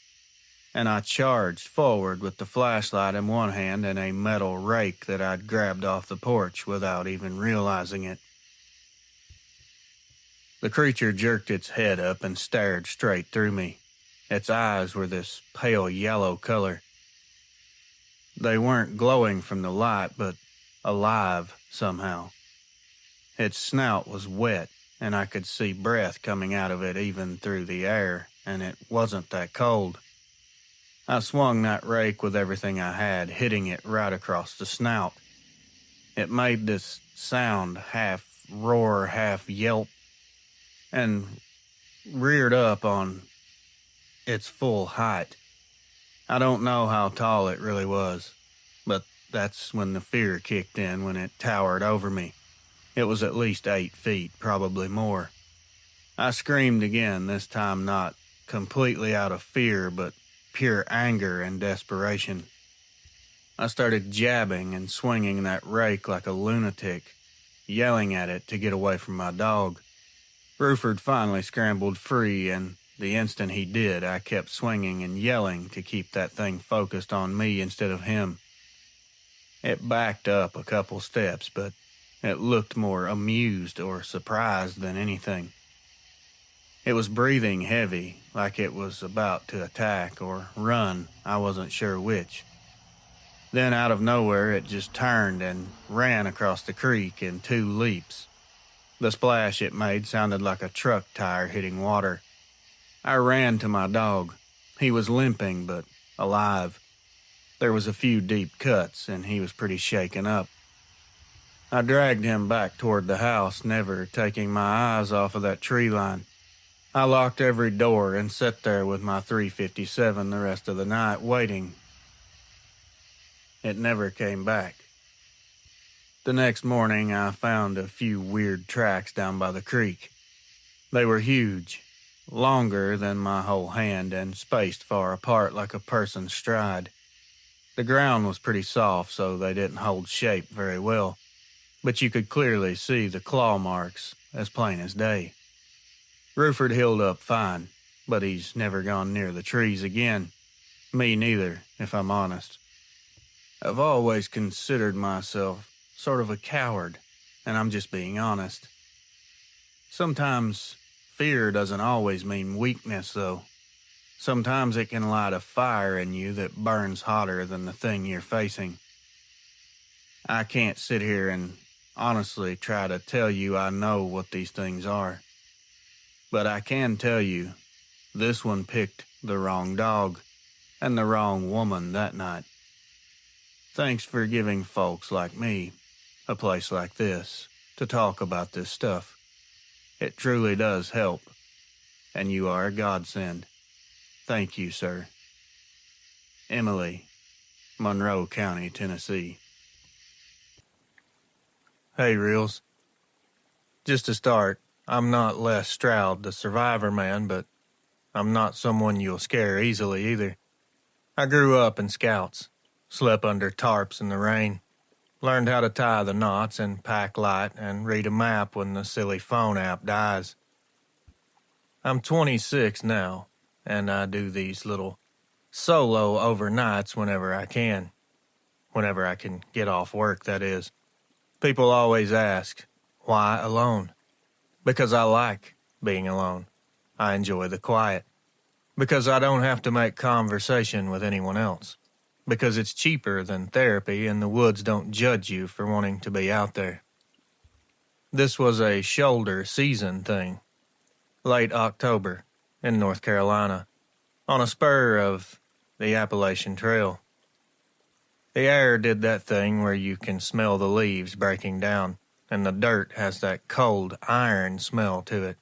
And I charged forward with the flashlight in one hand and a metal rake that I'd grabbed off the porch without even realizing it. The creature jerked its head up and stared straight through me. Its eyes were this pale yellow color. They weren't glowing from the light, but alive somehow. Its snout was wet, and I could see breath coming out of it even through the air, and it wasn't that cold. I swung that rake with everything I had, hitting it right across the snout. It made this sound, half roar, half yelp, and reared up on its full height. I don't know how tall it really was, but that's when the fear kicked in when it towered over me. It was at least 8 feet, probably more. I screamed again, this time not completely out of fear, but pure anger and desperation. I started jabbing and swinging that rake like a lunatic, yelling at it to get away from my dog. Ruford finally scrambled free, and the instant he did, I kept swinging and yelling to keep that thing focused on me instead of him. It backed up a couple steps, but it looked more amused or surprised than anything. It was breathing heavy, like it was about to attack or run, I wasn't sure which. Then out of nowhere it just turned and ran across the creek in 2 leaps. The splash it made sounded like a truck tire hitting water. I ran to my dog. He was limping, but alive. There was a few deep cuts, and he was pretty shaken up. I dragged him back toward the house, never taking my eyes off of that tree line. I locked every door and sat there with my .357 the rest of the night, waiting. It never came back. The next morning, I found a few weird tracks down by the creek. They were huge, longer than my whole hand, and spaced far apart like a person's stride. The ground was pretty soft, so they didn't hold shape very well, but you could clearly see the claw marks, as plain as day. Ruford healed up fine, but he's never gone near the trees again. Me neither, if I'm honest. I've always considered myself sort of a coward, and I'm just being honest. Sometimes fear doesn't always mean weakness, though. Sometimes it can light a fire in you that burns hotter than the thing you're facing. I can't sit here and honestly try to tell you I know what these things are. But I can tell you, this one picked the wrong dog and the wrong woman that night. Thanks for giving folks like me a place like this to talk about this stuff. It truly does help, and you are a godsend. Thank you, sir. Emily, Monroe County, Tennessee. Hey, Reels. Just to start, I'm not Les Stroud, the survivor man, but I'm not someone you'll scare easily either. I grew up in Scouts, slept under tarps in the rain, learned how to tie the knots and pack light and read a map when the silly phone app dies. I'm 26 now, and I do these little solo overnights whenever I can. Whenever I can get off work, that is. People always ask, why alone? Because I like being alone. I enjoy the quiet. Because I don't have to make conversation with anyone else. Because it's cheaper than therapy and the woods don't judge you for wanting to be out there. This was a shoulder season thing. Late October in North Carolina, on a spur of the Appalachian Trail. The air did that thing where you can smell the leaves breaking down, and the dirt has that cold iron smell to it.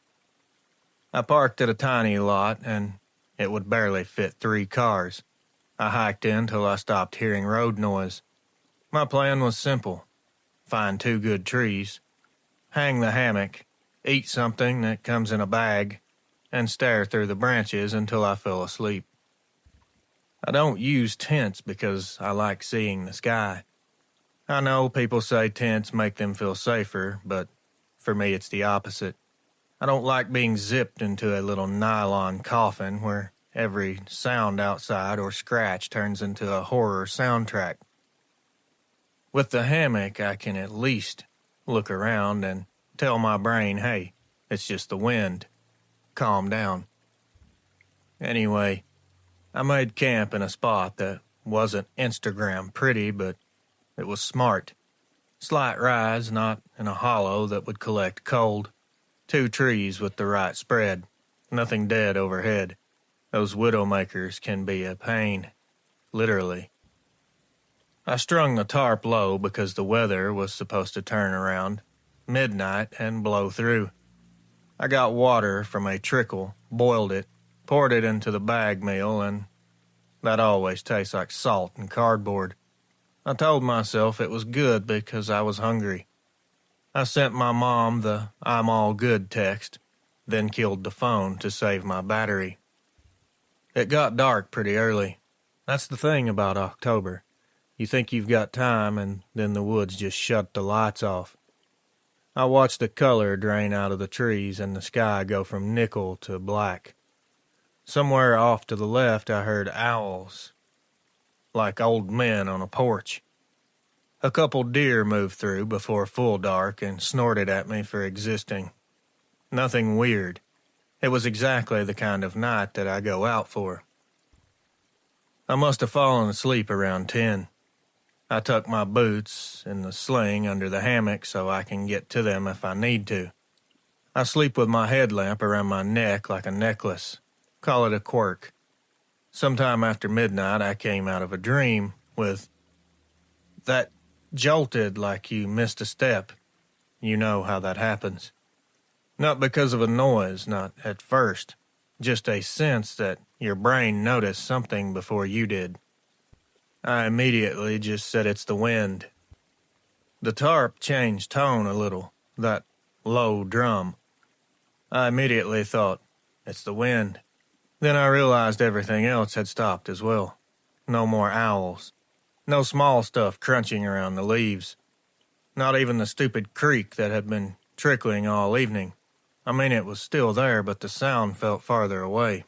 I parked at a tiny lot, and it would barely fit 3 cars. I hiked in till I stopped hearing road noise. My plan was simple. Find 2 good trees, hang the hammock, eat something that comes in a bag, and stare through the branches until I fell asleep. I don't use tents because I like seeing the sky. I know people say tents make them feel safer, but for me it's the opposite. I don't like being zipped into a little nylon coffin where every sound outside or scratch turns into a horror soundtrack. With the hammock, I can at least look around and tell my brain, hey, it's just the wind. Calm down. Anyway, I made camp in a spot that wasn't Instagram pretty, but it was smart. Slight rise, not in a hollow that would collect cold. 2 trees with the right spread. Nothing dead overhead. Those widowmakers can be a pain. Literally. I strung the tarp low because the weather was supposed to turn around midnight and blow through. I got water from a trickle, boiled it, poured it into the bag meal, and that always tastes like salt and cardboard. I told myself it was good because I was hungry. I sent my mom the I'm all good text, then killed the phone to save my battery. It got dark pretty early. That's the thing about October. You think you've got time, and then the woods just shut the lights off. I watched the color drain out of the trees and the sky go from nickel to black. Somewhere off to the left, I heard owls, like old men on a porch. A couple deer moved through before full dark and snorted at me for existing. Nothing weird. It was exactly the kind of night that I go out for. I must have fallen asleep around 10. I tuck my boots in the sling under the hammock so I can get to them if I need to. I sleep with my headlamp around my neck like a necklace. Call it a quirk. Sometime after midnight, I came out of a dream with that jolted like you missed a step. You know how that happens. Not because of a noise, not at first. Just a sense that your brain noticed something before you did. I immediately just said it's the wind. The tarp changed tone a little, that low drum. I immediately thought, it's the wind. Then I realized everything else had stopped as well. No more owls. No small stuff crunching around the leaves. Not even the stupid creek that had been trickling all evening. I mean, it was still there, but the sound felt farther away.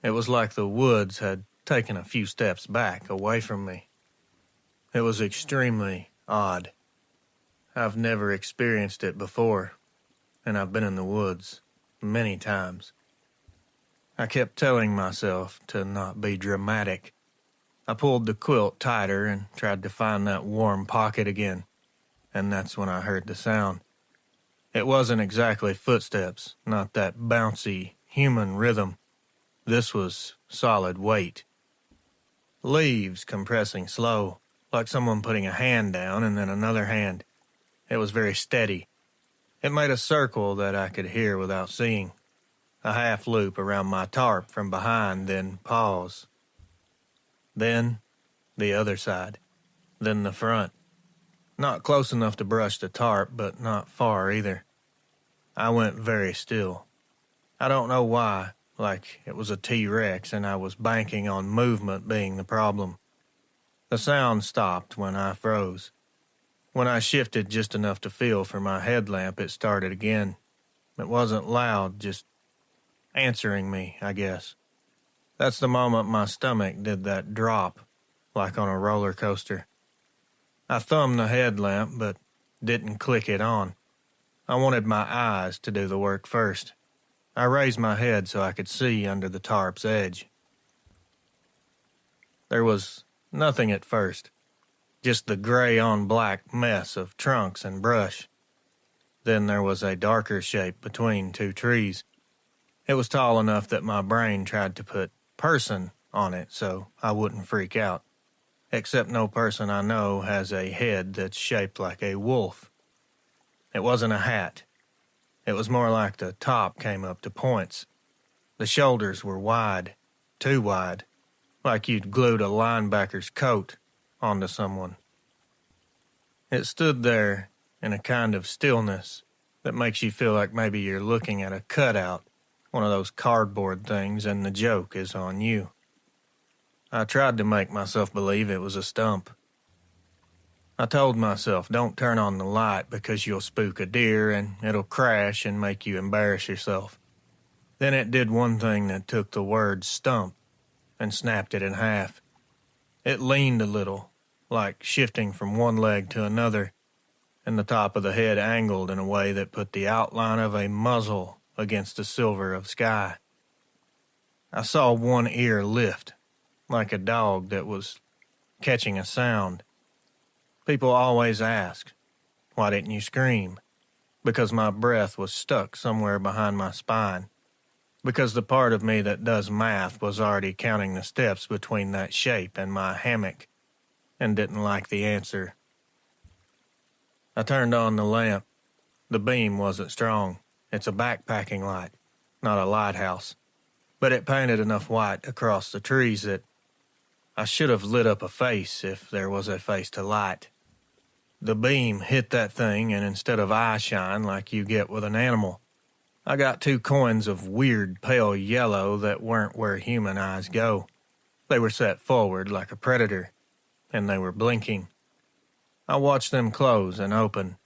It was like the woods had taken a few steps back, away from me. It was extremely odd. I've never experienced it before, and I've been in the woods many times. I kept telling myself to not be dramatic. I pulled the quilt tighter and tried to find that warm pocket again, and that's when I heard the sound. It wasn't exactly footsteps, not that bouncy human rhythm. This was solid weight. Leaves compressing slow, like someone putting a hand down and then another hand. It was very steady. It made a circle that I could hear without seeing. A half loop around my tarp from behind, then pause. Then the other side. Then the front. Not close enough to brush the tarp, but not far either. I went very still. I don't know why, like it was a T-Rex and I was banking on movement being the problem. The sound stopped when I froze. When I shifted just enough to feel for my headlamp, it started again. It wasn't loud, just answering me, I guess. That's the moment my stomach did that drop, like on a roller coaster. I thumbed the headlamp, but didn't click it on. I wanted my eyes to do the work first. I raised my head so I could see under the tarp's edge. There was nothing at first, just the gray-on-black mess of trunks and brush. Then there was a darker shape between two trees. It was tall enough that my brain tried to put person on it so I wouldn't freak out. Except no person I know has a head that's shaped like a wolf. It wasn't a hat. It was more like the top came up to points. The shoulders were wide, too wide, like you'd glued a linebacker's coat onto someone. It stood there in a kind of stillness that makes you feel like maybe you're looking at a cutout, one of those cardboard things, and the joke is on you. I tried to make myself believe it was a stump. I told myself, don't turn on the light because you'll spook a deer and it'll crash and make you embarrass yourself. Then it did one thing that took the word stump and snapped it in half. It leaned a little, like shifting from one leg to another, and the top of the head angled in a way that put the outline of a muzzle against the silver of sky. I saw one ear lift, like a dog that was catching a sound. People always ask, why didn't you scream? Because my breath was stuck somewhere behind my spine. Because the part of me that does math was already counting the steps between that shape and my hammock, and didn't like the answer. I turned on the lamp. The beam wasn't strong. It's a backpacking light, not a lighthouse. But it painted enough white across the trees that I should have lit up a face if there was a face to light. The beam hit that thing, and instead of eye shine like you get with an animal, I got 2 coins of weird pale yellow that weren't where human eyes go. They were set forward like a predator, and they were blinking. I watched them close and open.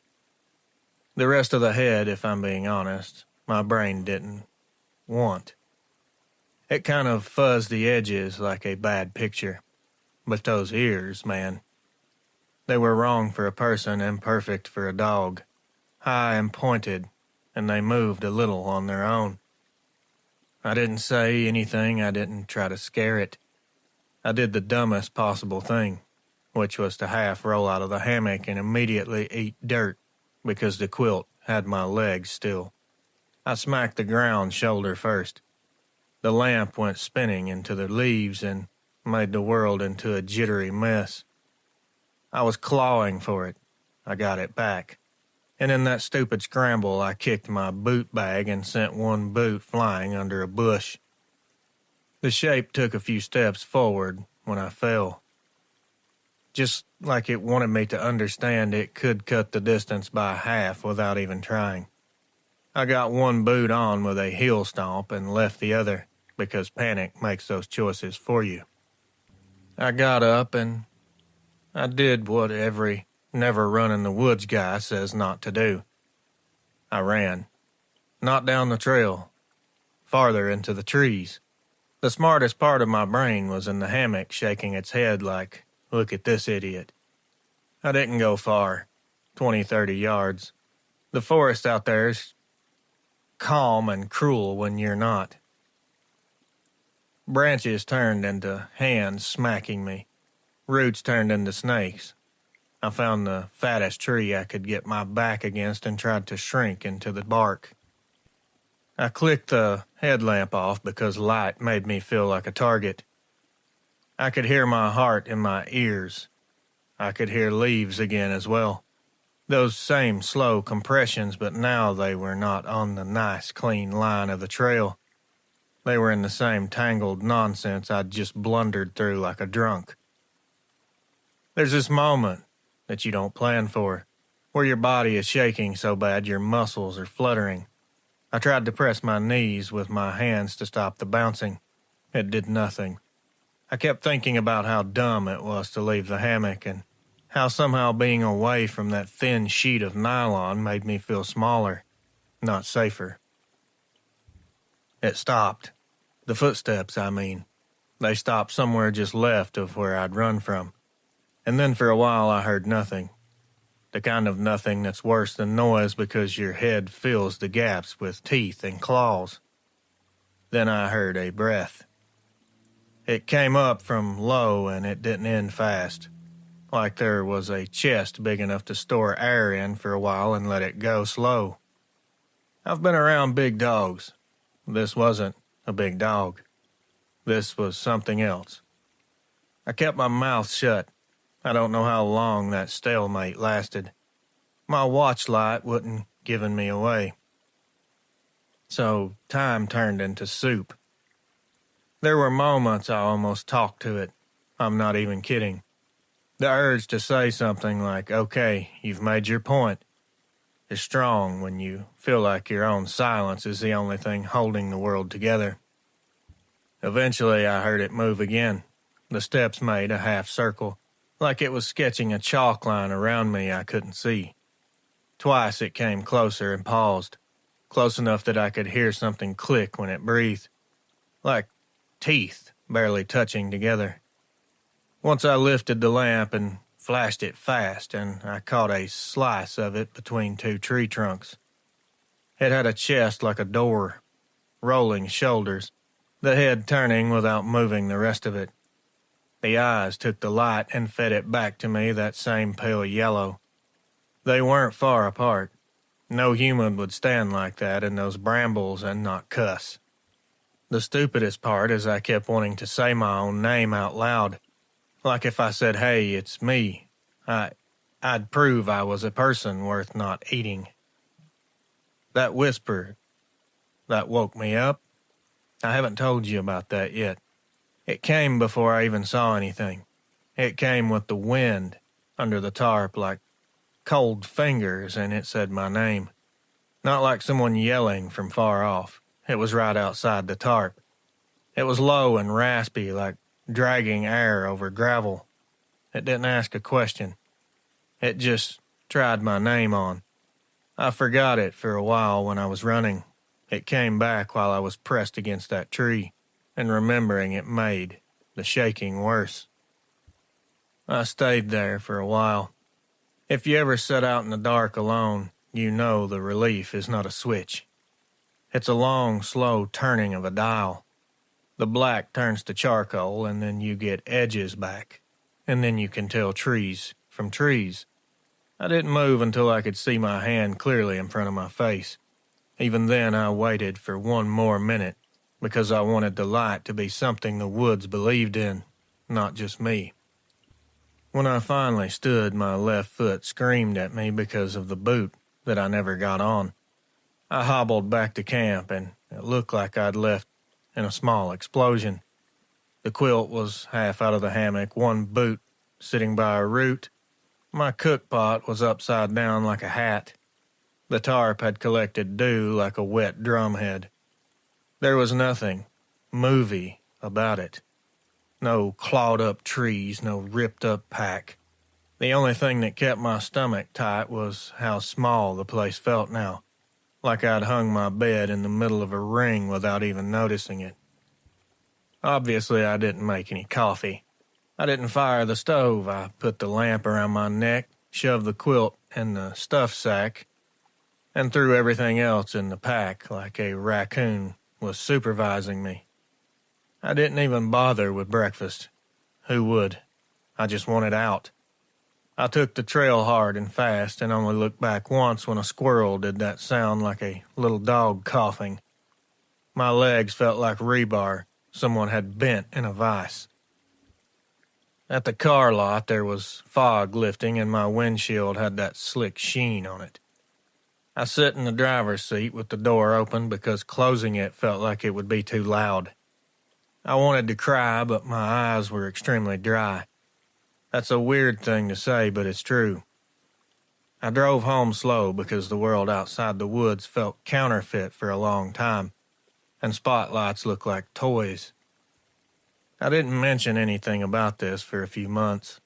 The rest of the head, if I'm being honest, my brain didn't want. It kind of fuzzed the edges like a bad picture. But those ears, man, they were wrong for a person and perfect for a dog. High and pointed, and they moved a little on their own. I didn't say anything. I didn't try to scare it. I did the dumbest possible thing, which was to half roll out of the hammock and immediately eat dirt because the quilt had my legs still. I smacked the ground shoulder first. The lamp went spinning into the leaves and made the world into a jittery mess. I was clawing for it. I got it back. And in that stupid scramble, I kicked my boot bag and sent one boot flying under a bush. The shape took a few steps forward when I fell. Just like it wanted me to understand it could cut the distance by half without even trying. I got one boot on with a heel stomp and left the other, because panic makes those choices for you. I got up and I did what every never-run-in-the-woods guy says not to do. I ran. Not down the trail. Farther into the trees. The smartest part of my brain was in the hammock shaking its head like, look at this idiot. I didn't go far, 20, 30 yards. The forest out there is calm and cruel when you're not. Branches turned into hands smacking me. Roots turned into snakes. I found the fattest tree I could get my back against and tried to shrink into the bark. I clicked the headlamp off because light made me feel like a target. I could hear my heart in my ears. I could hear leaves again as well. Those same slow compressions, but now they were not on the nice, clean line of the trail. They were in the same tangled nonsense I'd just blundered through like a drunk. There's this moment that you don't plan for, where your body is shaking so bad your muscles are fluttering. I tried to press my knees with my hands to stop the bouncing. It did nothing. I kept thinking about how dumb it was to leave the hammock and how somehow being away from that thin sheet of nylon made me feel smaller, not safer. It stopped. The footsteps, I mean. They stopped somewhere just left of where I'd run from. And then for a while I heard nothing. The kind of nothing that's worse than noise because your head fills the gaps with teeth and claws. Then I heard a breath. It came up from low and it didn't end fast, like there was a chest big enough to store air in for a while and let it go slow. I've been around big dogs. This wasn't a big dog. This was something else. I kept my mouth shut. I don't know how long that stalemate lasted. My watch light wasn't giving me away. So time turned into soup. There were moments I almost talked to it. I'm not even kidding. The urge to say something like, "Okay, you've made your point," is strong when you feel like your own silence is the only thing holding the world together. Eventually, I heard it move again. The steps made a half circle, like it was sketching a chalk line around me I couldn't see. Twice it came closer and paused, close enough that I could hear something click when it breathed, like teeth barely touching together. Once I lifted the lamp and flashed it fast, and I caught a slice of it between two tree trunks. It had a chest like a door, rolling shoulders, the head turning without moving the rest of it. The eyes took the light and fed it back to me that same pale yellow. They weren't far apart. No human would stand like that in those brambles and not cuss. The stupidest part is I kept wanting to say my own name out loud. Like if I said, "Hey, it's me," I'd prove I was a person worth not eating. That whisper, that woke me up. I haven't told you about that yet. It came before I even saw anything. It came with the wind under the tarp like cold fingers, and it said my name. Not like someone yelling from far off. It was right outside the tarp. It was low and raspy, like dragging air over gravel. It didn't ask a question. It just tried my name on. I forgot it for a while when I was running. It came back while I was pressed against that tree, and remembering it made the shaking worse. I stayed there for a while. If you ever sit out in the dark alone, you know the relief is not a switch. It's a long, slow turning of a dial. The black turns to charcoal, and then you get edges back, and then you can tell trees from trees. I didn't move until I could see my hand clearly in front of my face. Even then, I waited for one more minute, because I wanted the light to be something the woods believed in, not just me. When I finally stood, my left foot screamed at me because of the boot that I never got on. I hobbled back to camp, and it looked like I'd left in a small explosion. The quilt was half out of the hammock, one boot sitting by a root. My cook pot was upside down like a hat. The tarp had collected dew like a wet drumhead. There was nothing movie about it. No clawed-up trees, no ripped-up pack. The only thing that kept my stomach tight was how small the place felt now, like I'd hung my bed in the middle of a ring without even noticing it. Obviously, I didn't make any coffee. I didn't fire the stove. I put the lamp around my neck, shoved the quilt in the stuff sack, and threw everything else in the pack like a raccoon was supervising me. I didn't even bother with breakfast. Who would? I just wanted out. I took the trail hard and fast and only looked back once when a squirrel did that sound like a little dog coughing. My legs felt like rebar someone had bent in a vise. At the car lot, there was fog lifting and my windshield had that slick sheen on it. I sat in the driver's seat with the door open because closing it felt like it would be too loud. I wanted to cry, but my eyes were extremely dry. That's a weird thing to say, but it's true. I drove home slow because the world outside the woods felt counterfeit for a long time, and spotlights looked like toys. I didn't mention anything about this for a few months.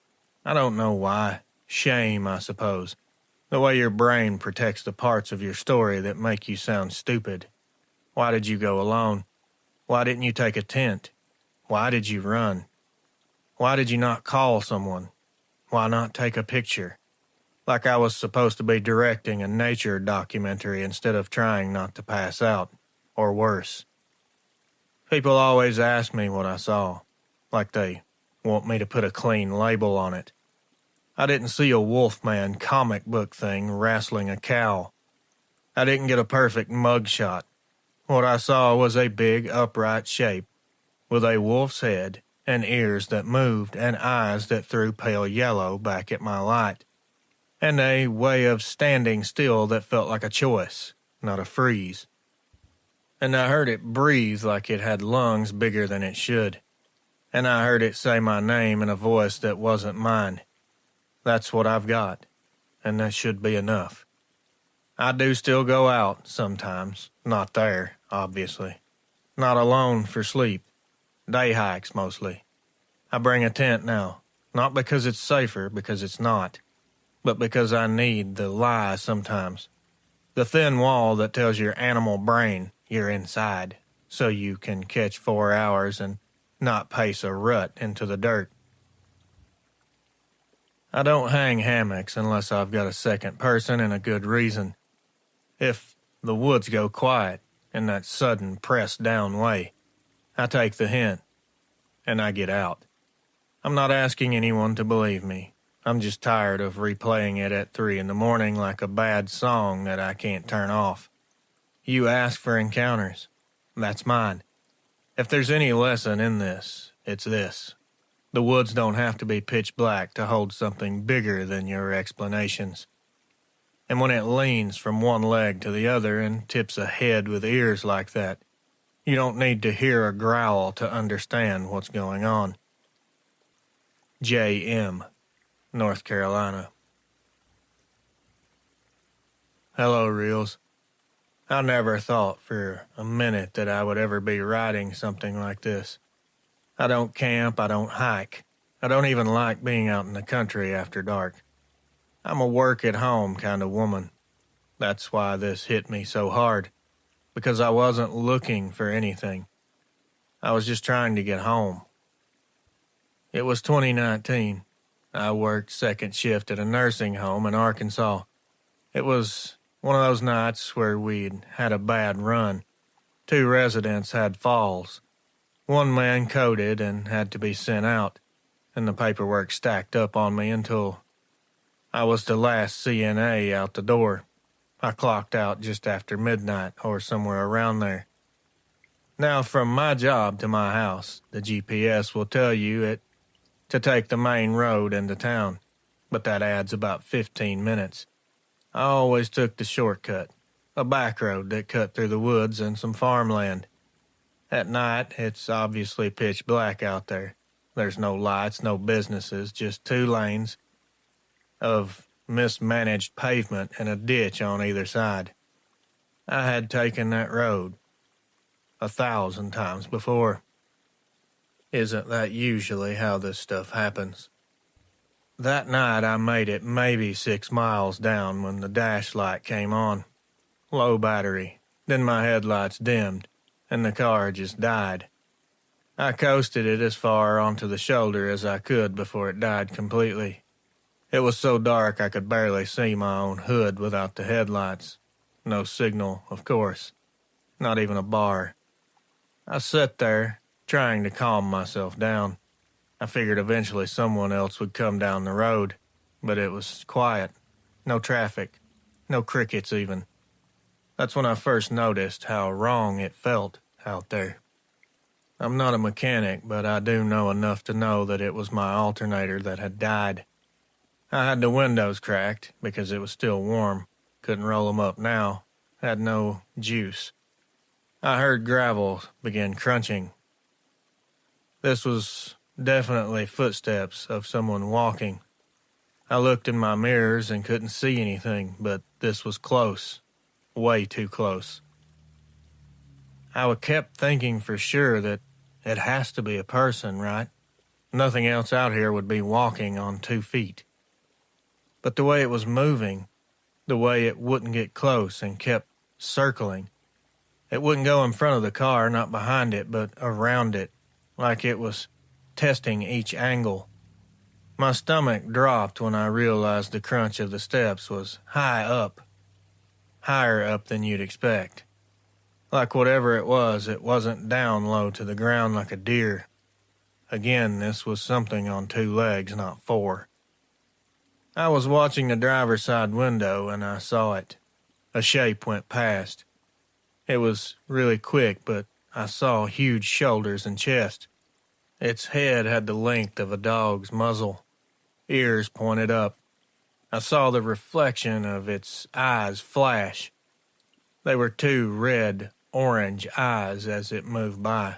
I don't know why. Shame, I suppose. The way your brain protects the parts of your story that make you sound stupid. Why did you go alone? Why didn't you take a tent? Why did you run? Why did you not call someone? Why not take a picture? Like I was supposed to be directing a nature documentary instead of trying not to pass out, or worse. People always ask me what I saw, like they want me to put a clean label on it. I didn't see a Wolfman comic book thing wrestling a cow. I didn't get a perfect mugshot. What I saw was a big upright shape, with a wolf's head and ears that moved and eyes that threw pale yellow back at my light, and a way of standing still that felt like a choice, not a freeze. And I heard it breathe like it had lungs bigger than it should, and I heard it say my name in a voice that wasn't mine. That's what I've got, and that should be enough. I do still go out sometimes, not there, obviously. Not alone for sleep. Day hikes, mostly. I bring a tent now, not because it's safer, because it's not, but because I need the lie sometimes. The thin wall that tells your animal brain you're inside, so you can catch 4 hours and not pace a rut into the dirt. I don't hang hammocks unless I've got a second person and a good reason. If the woods go quiet in that sudden pressed down way, I take the hint, and I get out. I'm not asking anyone to believe me. I'm just tired of replaying it at 3 in the morning like a bad song that I can't turn off. You ask for encounters. That's mine. If there's any lesson in this, it's this. The woods don't have to be pitch black to hold something bigger than your explanations. And when it leans from one leg to the other and tips a head with ears like that, you don't need to hear a growl to understand what's going on. J.M., North Carolina. Hello, Reels. I never thought for a minute that I would ever be writing something like this. I don't camp, I don't hike. I don't even like being out in the country after dark. I'm a work-at-home kind of woman. That's why this hit me so hard, because I wasn't looking for anything. I was just trying to get home. It was 2019. I worked second shift at a nursing home in Arkansas. It was one of those nights where we'd had a bad run. 2 residents had falls. One man coded and had to be sent out, and the paperwork stacked up on me until I was the last CNA out the door. I clocked out just after midnight or somewhere around there. Now, from my job to my house, the GPS will tell you to take the main road into town, but that adds about 15 minutes. I always took the shortcut, a back road that cut through the woods and some farmland. At night, it's obviously pitch black out there. There's no lights, no businesses, just 2 lanes of mismanaged pavement and a ditch on either side. I had taken that road 1,000 times before. Isn't that usually how this stuff happens? That night I made it maybe 6 miles down when the dash light came on. Low battery. Then my headlights dimmed, and the car just died. I coasted it as far onto the shoulder as I could before it died completely. It was so dark I could barely see my own hood without the headlights. No signal, of course. Not even a bar. I sat there, trying to calm myself down. I figured eventually someone else would come down the road, but it was quiet. No traffic. No crickets even. That's when I first noticed how wrong it felt out there. I'm not a mechanic, but I do know enough to know that it was my alternator that had died. I had the windows cracked because it was still warm. Couldn't roll them up now. Had no juice. I heard gravel begin crunching. This was definitely footsteps of someone walking. I looked in my mirrors and couldn't see anything, but this was close. Way too close. I kept thinking for sure that it has to be a person, right? Nothing else out here would be walking on 2 feet. But the way it was moving, the way it wouldn't get close and kept circling, it wouldn't go in front of the car, not behind it, but around it, like it was testing each angle. My stomach dropped when I realized the crunch of the steps was high up, higher up than you'd expect. Like whatever it wasn't down low to the ground like a deer. Again, this was something on 2 legs, not 4. I was watching the driver's side window and I saw it. A shape went past. It was really quick, but I saw huge shoulders and chest. Its head had the length of a dog's muzzle. Ears pointed up. I saw the reflection of its eyes flash. They were 2 red, orange eyes as it moved by.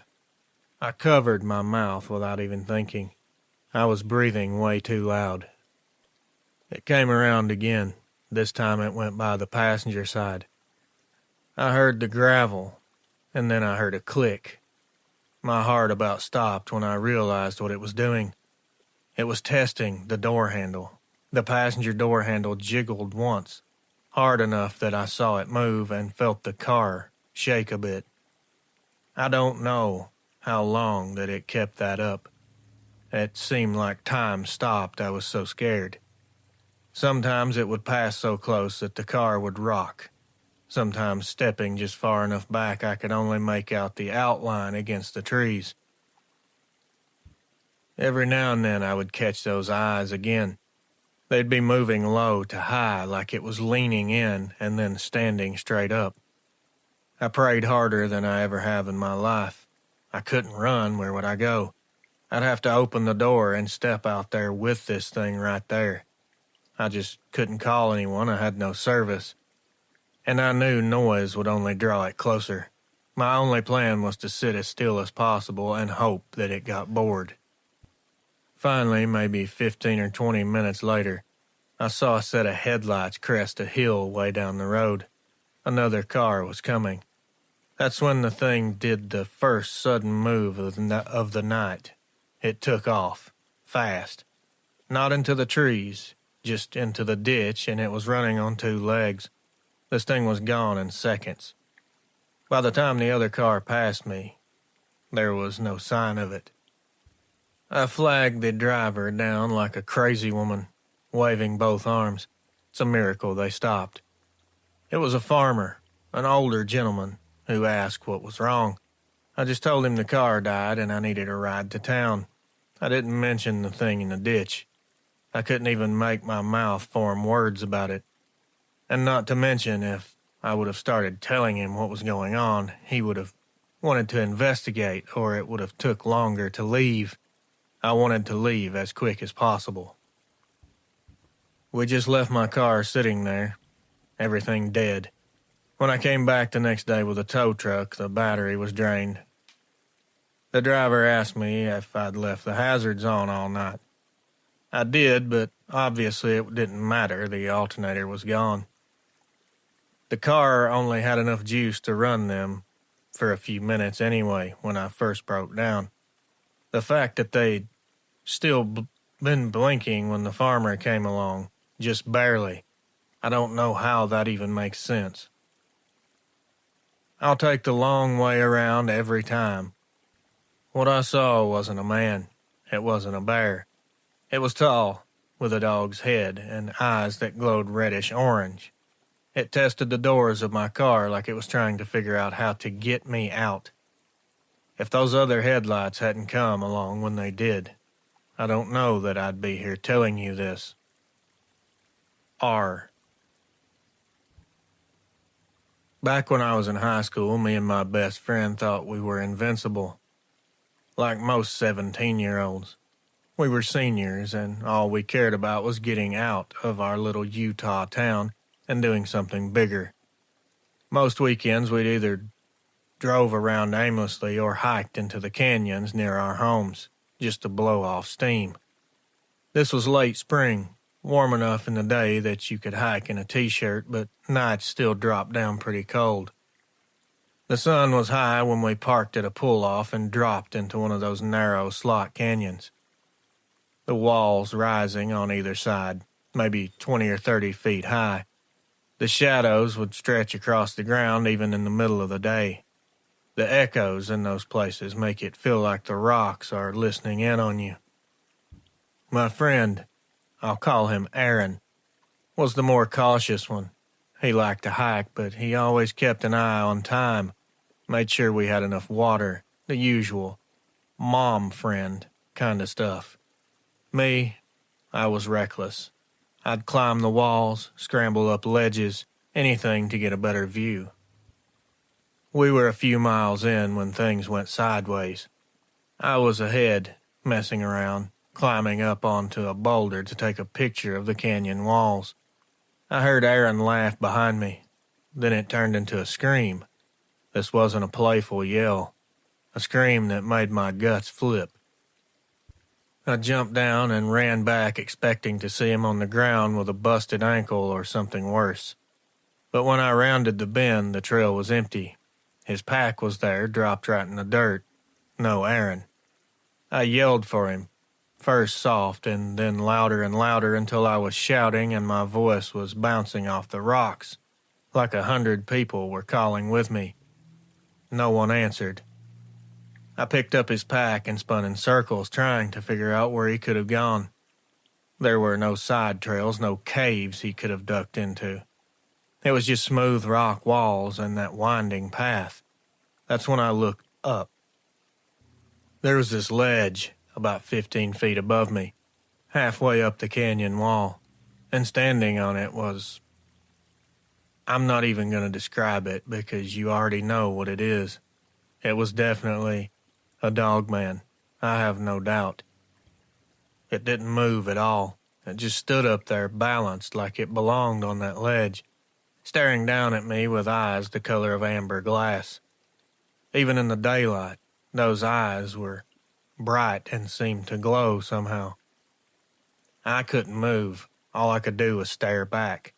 I covered my mouth without even thinking. I was breathing way too loud. It came around again. This time it went by the passenger side. I heard the gravel, and then I heard a click. My heart about stopped when I realized what it was doing. It was testing the door handle. The passenger door handle jiggled once, hard enough that I saw it move and felt the car shake a bit. I don't know how long that it kept that up. It seemed like time stopped. I was so scared. Sometimes it would pass so close that the car would rock. Sometimes stepping just far enough back I could only make out the outline against the trees. Every now and then I would catch those eyes again. They'd be moving low to high like it was leaning in and then standing straight up. I prayed harder than I ever have in my life. I couldn't run. Where would I go? I'd have to open the door and step out there with this thing right there. I just couldn't call anyone. I had no service. And I knew noise would only draw it closer. My only plan was to sit as still as possible and hope that it got bored. Finally, maybe 15 or 20 minutes later, I saw a set of headlights crest a hill way down the road. Another car was coming. That's when the thing did the first sudden move of the night. It took off, fast. Not into the trees, just into the ditch, and it was running on 2 legs. This thing was gone in seconds. By the time the other car passed me, there was no sign of it. I flagged the driver down like a crazy woman, waving both arms. It's a miracle they stopped. It was a farmer, an older gentleman, who asked what was wrong. I just told him the car died and I needed a ride to town. I didn't mention the thing in the ditch. I couldn't even make my mouth form words about it. And not to mention, if I would have started telling him what was going on, he would have wanted to investigate, or it would have took longer to leave. I wanted to leave as quick as possible. We just left my car sitting there, everything dead. When I came back the next day with a tow truck, the battery was drained. The driver asked me if I'd left the hazards on all night. I did, but obviously it didn't matter. The alternator was gone. The car only had enough juice to run them for a few minutes anyway when I first broke down. The fact that they'd still been blinking when the farmer came along, just barely, I don't know how that even makes sense. I'll take the long way around every time. What I saw wasn't a man. It wasn't a bear. It was tall, with a dog's head and eyes that glowed reddish-orange. It tested the doors of my car like it was trying to figure out how to get me out. If those other headlights hadn't come along when they did, I don't know that I'd be here telling you this. R. Back when I was in high school, me and my best friend thought we were invincible. like most 17-year-olds. We were seniors, and all we cared about was getting out of our little Utah town and doing something bigger. Most weekends we'd either drove around aimlessly or hiked into the canyons near our homes, just to blow off steam. This was late spring, warm enough in the day that you could hike in a t-shirt, but nights still dropped down pretty cold. The sun was high when we parked at a pull-off and dropped into one of those narrow slot canyons. The walls rising on either side, maybe 20 or 30 feet high. The shadows would stretch across the ground even in the middle of the day. The echoes in those places make it feel like the rocks are listening in on you. My friend, I'll call him Aaron, was the more cautious one. He liked to hike, but he always kept an eye on time, made sure we had enough water, the usual mom friend kind of stuff. Me, I was reckless. I'd climb the walls, scramble up ledges, anything to get a better view. We were a few miles in when things went sideways. I was ahead, messing around, climbing up onto a boulder to take a picture of the canyon walls. I heard Aaron laugh behind me. Then it turned into a scream. This wasn't a playful yell. A scream that made my guts flip. I jumped down and ran back expecting to see him on the ground with a busted ankle or something worse. But when I rounded the bend, the trail was empty. His pack was there, dropped right in the dirt. No Aaron. I yelled for him, first soft and then louder and louder until I was shouting and my voice was bouncing off the rocks, like 100 people were calling with me. No one answered. I picked up his pack and spun in circles, trying to figure out where he could have gone. There were no side trails, no caves he could have ducked into. It was just smooth rock walls and that winding path. That's when I looked up. There was this ledge about 15 feet above me, halfway up the canyon wall, and standing on it was... I'm not even going to describe it because you already know what it is. It was definitely a Dogman, I have no doubt. It didn't move at all. It just stood up there balanced like it belonged on that ledge, staring down at me with eyes the color of amber glass. Even in the daylight, those eyes were bright and seemed to glow somehow. I couldn't move. All I could do was stare back.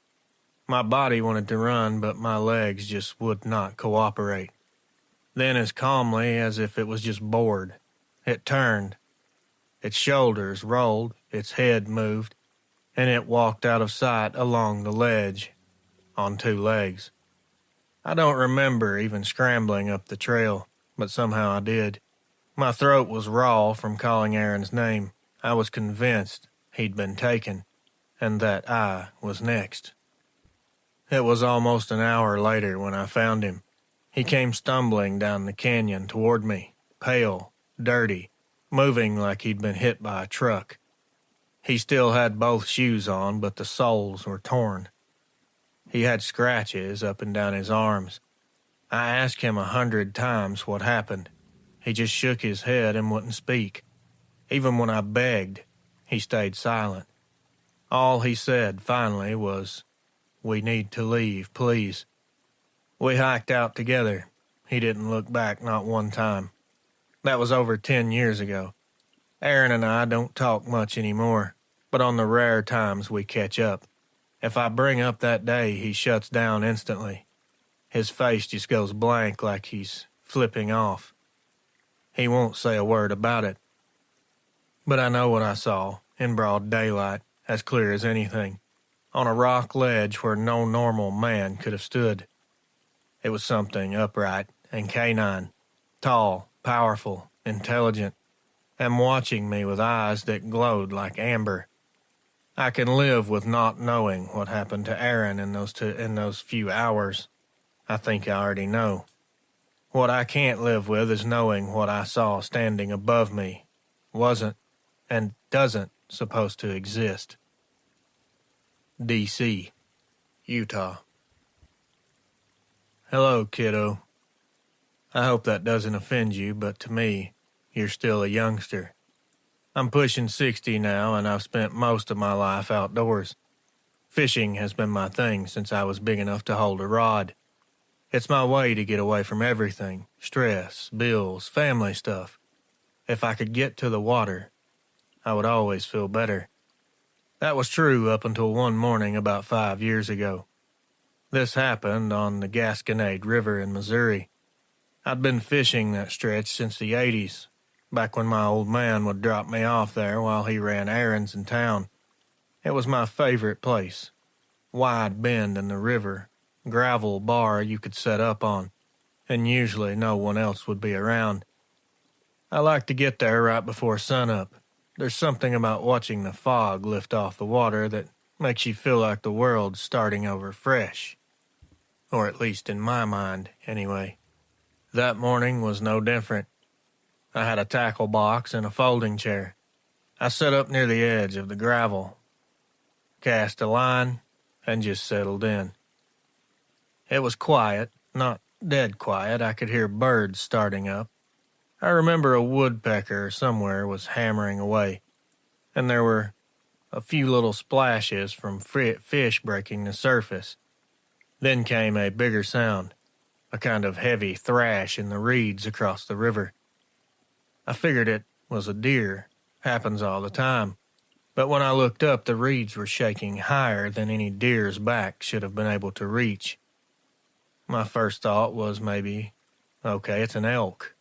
My body wanted to run, but my legs just would not cooperate. Then, as calmly as if it was just bored, it turned. Its shoulders rolled, its head moved, and it walked out of sight along the ledge, on two legs. I don't remember even scrambling up the trail, but somehow I did. My throat was raw from calling Aaron's name. I was convinced he'd been taken, and that I was next. It was almost an hour later when I found him. He came stumbling down the canyon toward me, pale, dirty, moving like he'd been hit by a truck. He still had both shoes on, but the soles were torn. He had scratches up and down his arms. I asked him 100 times what happened. He just shook his head and wouldn't speak. Even when I begged, he stayed silent. All he said finally was, "We need to leave, please." We hiked out together. He didn't look back not one time. That was over 10 years ago. Aaron and I don't talk much anymore, but on the rare times we catch up, if I bring up that day, he shuts down instantly. His face just goes blank like he's flipping off. He won't say a word about it. But I know what I saw, in broad daylight, as clear as anything, on a rock ledge where no normal man could have stood. It was something upright and canine, tall, powerful, intelligent, and watching me with eyes that glowed like amber. I can live with not knowing what happened to Aaron in those few hours. I think I already know. What I can't live with is knowing what I saw standing above me wasn't and doesn't supposed to exist. D.C., Utah. Hello, kiddo. I hope that doesn't offend you, but to me, you're still a youngster. I'm pushing 60 now, and I've spent most of my life outdoors. Fishing has been my thing since I was big enough to hold a rod. It's my way to get away from everything, stress, bills, family stuff. If I could get to the water, I would always feel better. That was true up until one morning about 5 years ago. This happened on the Gasconade River in Missouri. I'd been fishing that stretch since the 80s, back when my old man would drop me off there while he ran errands in town. It was my favorite place. Wide bend in the river, gravel bar you could set up on, and usually no one else would be around. I like to get there right before sunup. There's something about watching the fog lift off the water that makes you feel like the world's starting over fresh. Or at least in my mind, anyway. That morning was no different. I had a tackle box and a folding chair. I sat up near the edge of the gravel, cast a line, and just settled in. It was quiet, not dead quiet. I could hear birds starting up. I remember a woodpecker somewhere was hammering away, and there were a few little splashes from fish breaking the surface. Then came a bigger sound, a kind of heavy thrash in the reeds across the river. I figured it was a deer. Happens all the time. But when I looked up, the reeds were shaking higher than any deer's back should have been able to reach. My first thought was maybe, okay, it's an elk.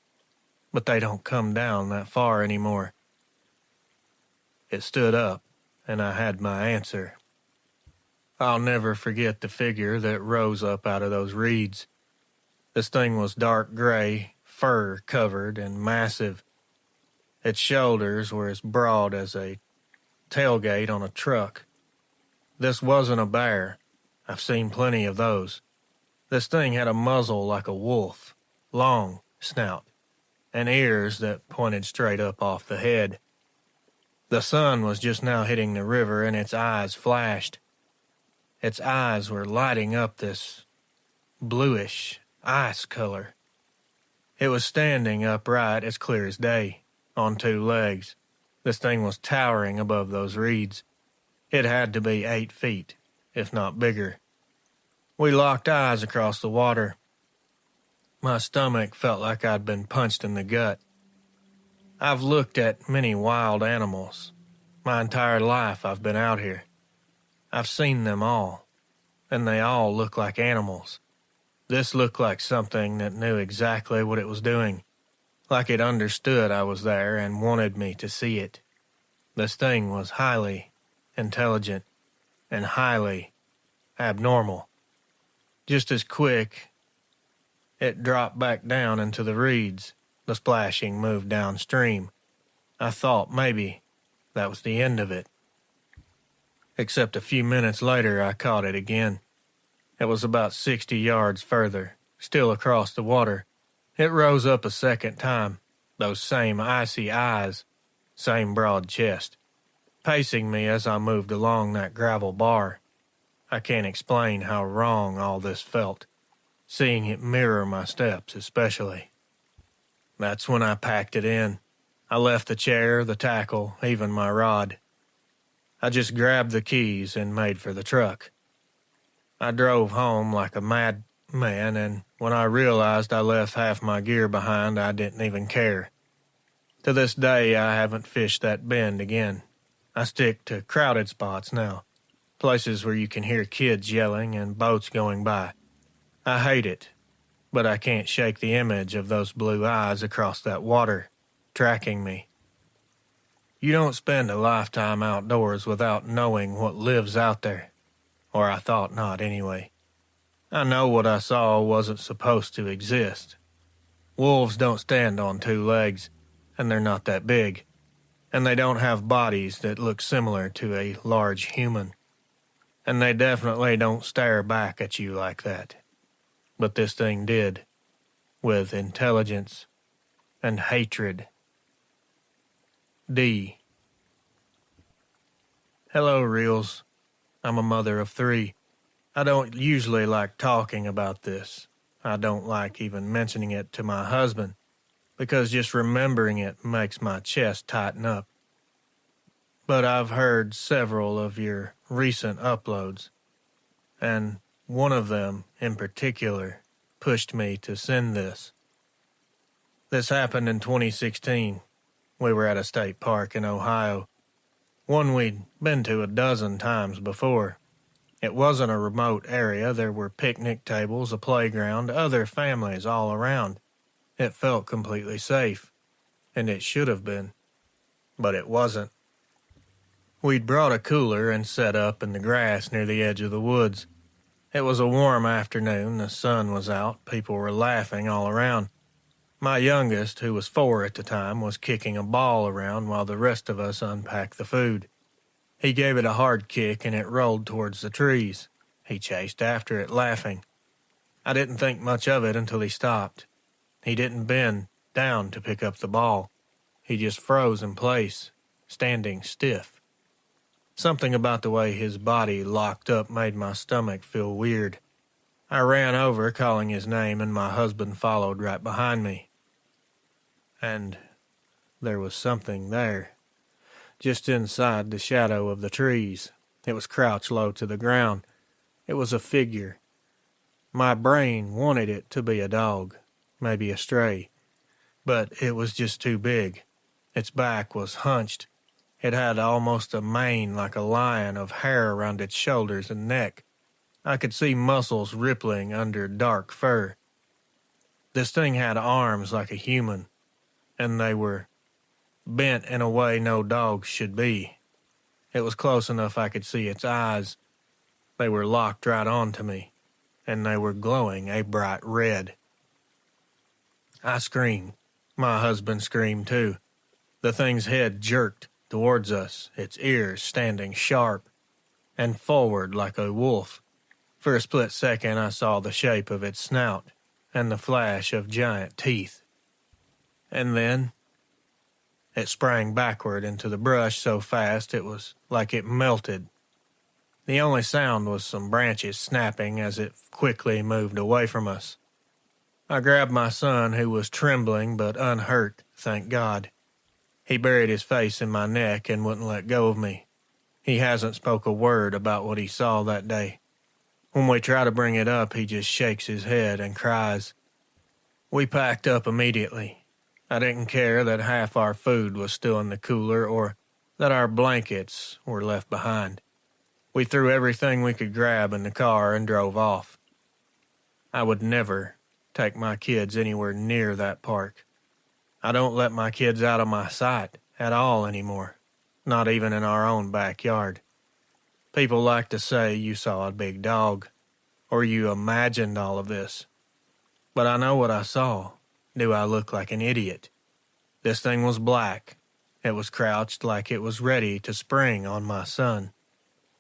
But they don't come down that far anymore. It stood up, and I had my answer. I'll never forget the figure that rose up out of those reeds. This thing was dark gray, fur-covered, and massive. Its shoulders were as broad as a tailgate on a truck. This wasn't a bear. I've seen plenty of those. This thing had a muzzle like a wolf, long snout, and ears that pointed straight up off the head. The sun was just now hitting the river, and its eyes flashed. Its eyes were lighting up this bluish ice color. It was standing upright as clear as day, on two legs. This thing was towering above those reeds. It had to be 8 feet, if not bigger. We locked eyes across the water. My stomach felt like I'd been punched in the gut. I've looked at many wild animals. My entire life I've been out here. I've seen them all, and they all look like animals. This looked like something that knew exactly what it was doing, like it understood I was there and wanted me to see it. This thing was highly intelligent and highly abnormal. Just as quick, it dropped back down into the reeds. The splashing moved downstream. I thought maybe that was the end of it. Except a few minutes later, I caught it again. It was about 60 yards further, still across the water. It rose up a second time, those same icy eyes, same broad chest, pacing me as I moved along that gravel bar. I can't explain how wrong all this felt, seeing it mirror my steps especially. That's when I packed it in. I left the chair, the tackle, even my rod. I just grabbed the keys and made for the truck. I drove home like a madman, and when I realized I left half my gear behind, I didn't even care. To this day, I haven't fished that bend again. I stick to crowded spots now, places where you can hear kids yelling and boats going by. I hate it, but I can't shake the image of those blue eyes across that water, tracking me. You don't spend a lifetime outdoors without knowing what lives out there. Or I thought not, anyway. I know what I saw wasn't supposed to exist. Wolves don't stand on 2 legs, and they're not that big. And they don't have bodies that look similar to a large human. And they definitely don't stare back at you like that. But this thing did, with intelligence and hatred. D. Hello, Reels. I'm a mother of 3. I don't usually like talking about this. I don't like even mentioning it to my husband. because just remembering it makes my chest tighten up. But I've heard several of your recent uploads, and one of them in particular pushed me to send this. This happened in 2016. We were at a state park in Ohio, one we'd been to a dozen times before. It wasn't a remote area. There were picnic tables, a playground, other families all around. It felt completely safe, and it should have been, but it wasn't. We'd brought a cooler and set up in the grass near the edge of the woods. It was a warm afternoon, the sun was out, people were laughing all around. My youngest, who was 4 at the time, was kicking a ball around while the rest of us unpacked the food. He gave it a hard kick and it rolled towards the trees. He chased after it, laughing. I didn't think much of it until he stopped. He didn't bend down to pick up the ball. He just froze in place, standing stiff. Something about the way his body locked up made my stomach feel weird. I ran over, calling his name, and my husband followed right behind me. And there was something there, just inside the shadow of the trees. It was crouched low to the ground. It was a figure. My brain wanted it to be a dog, maybe a stray, but it was just too big. Its back was hunched. It had almost a mane like a lion of hair around its shoulders and neck. I could see muscles rippling under dark fur. This thing had arms like a human, and they were bent in a way no dog should be. It was close enough I could see its eyes. They were locked right onto me, and they were glowing a bright red. I screamed. My husband screamed too. The thing's head jerked towards us, its ears standing sharp and forward like a wolf. For a split second I saw the shape of its snout and the flash of giant teeth. And then it sprang backward into the brush so fast it was like it melted. The only sound was some branches snapping as it quickly moved away from us. I grabbed my son, who was trembling but unhurt, thank God. He buried his face in my neck and wouldn't let go of me. He hasn't spoke a word about what he saw that day. When we try to bring it up, he just shakes his head and cries. We packed up immediately. I didn't care that half our food was still in the cooler or that our blankets were left behind. We threw everything we could grab in the car and drove off. I would never take my kids anywhere near that park. I don't let my kids out of my sight at all anymore, not even in our own backyard. People like to say you saw a big dog, or you imagined all of this. But I know what I saw. Do I look like an idiot? This thing was black. It was crouched like it was ready to spring on my son.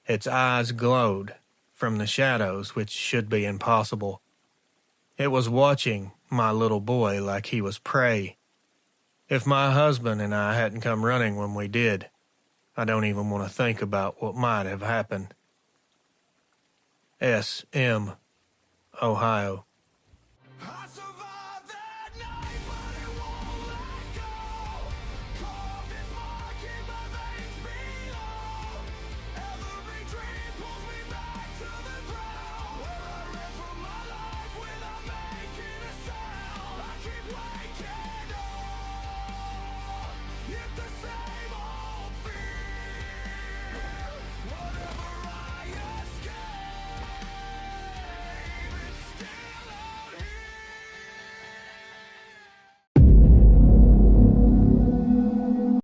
Its eyes glowed from the shadows, which should be impossible. It was watching my little boy like he was prey. If my husband and I hadn't come running when we did, I don't even want to think about what might have happened. S.M., Ohio.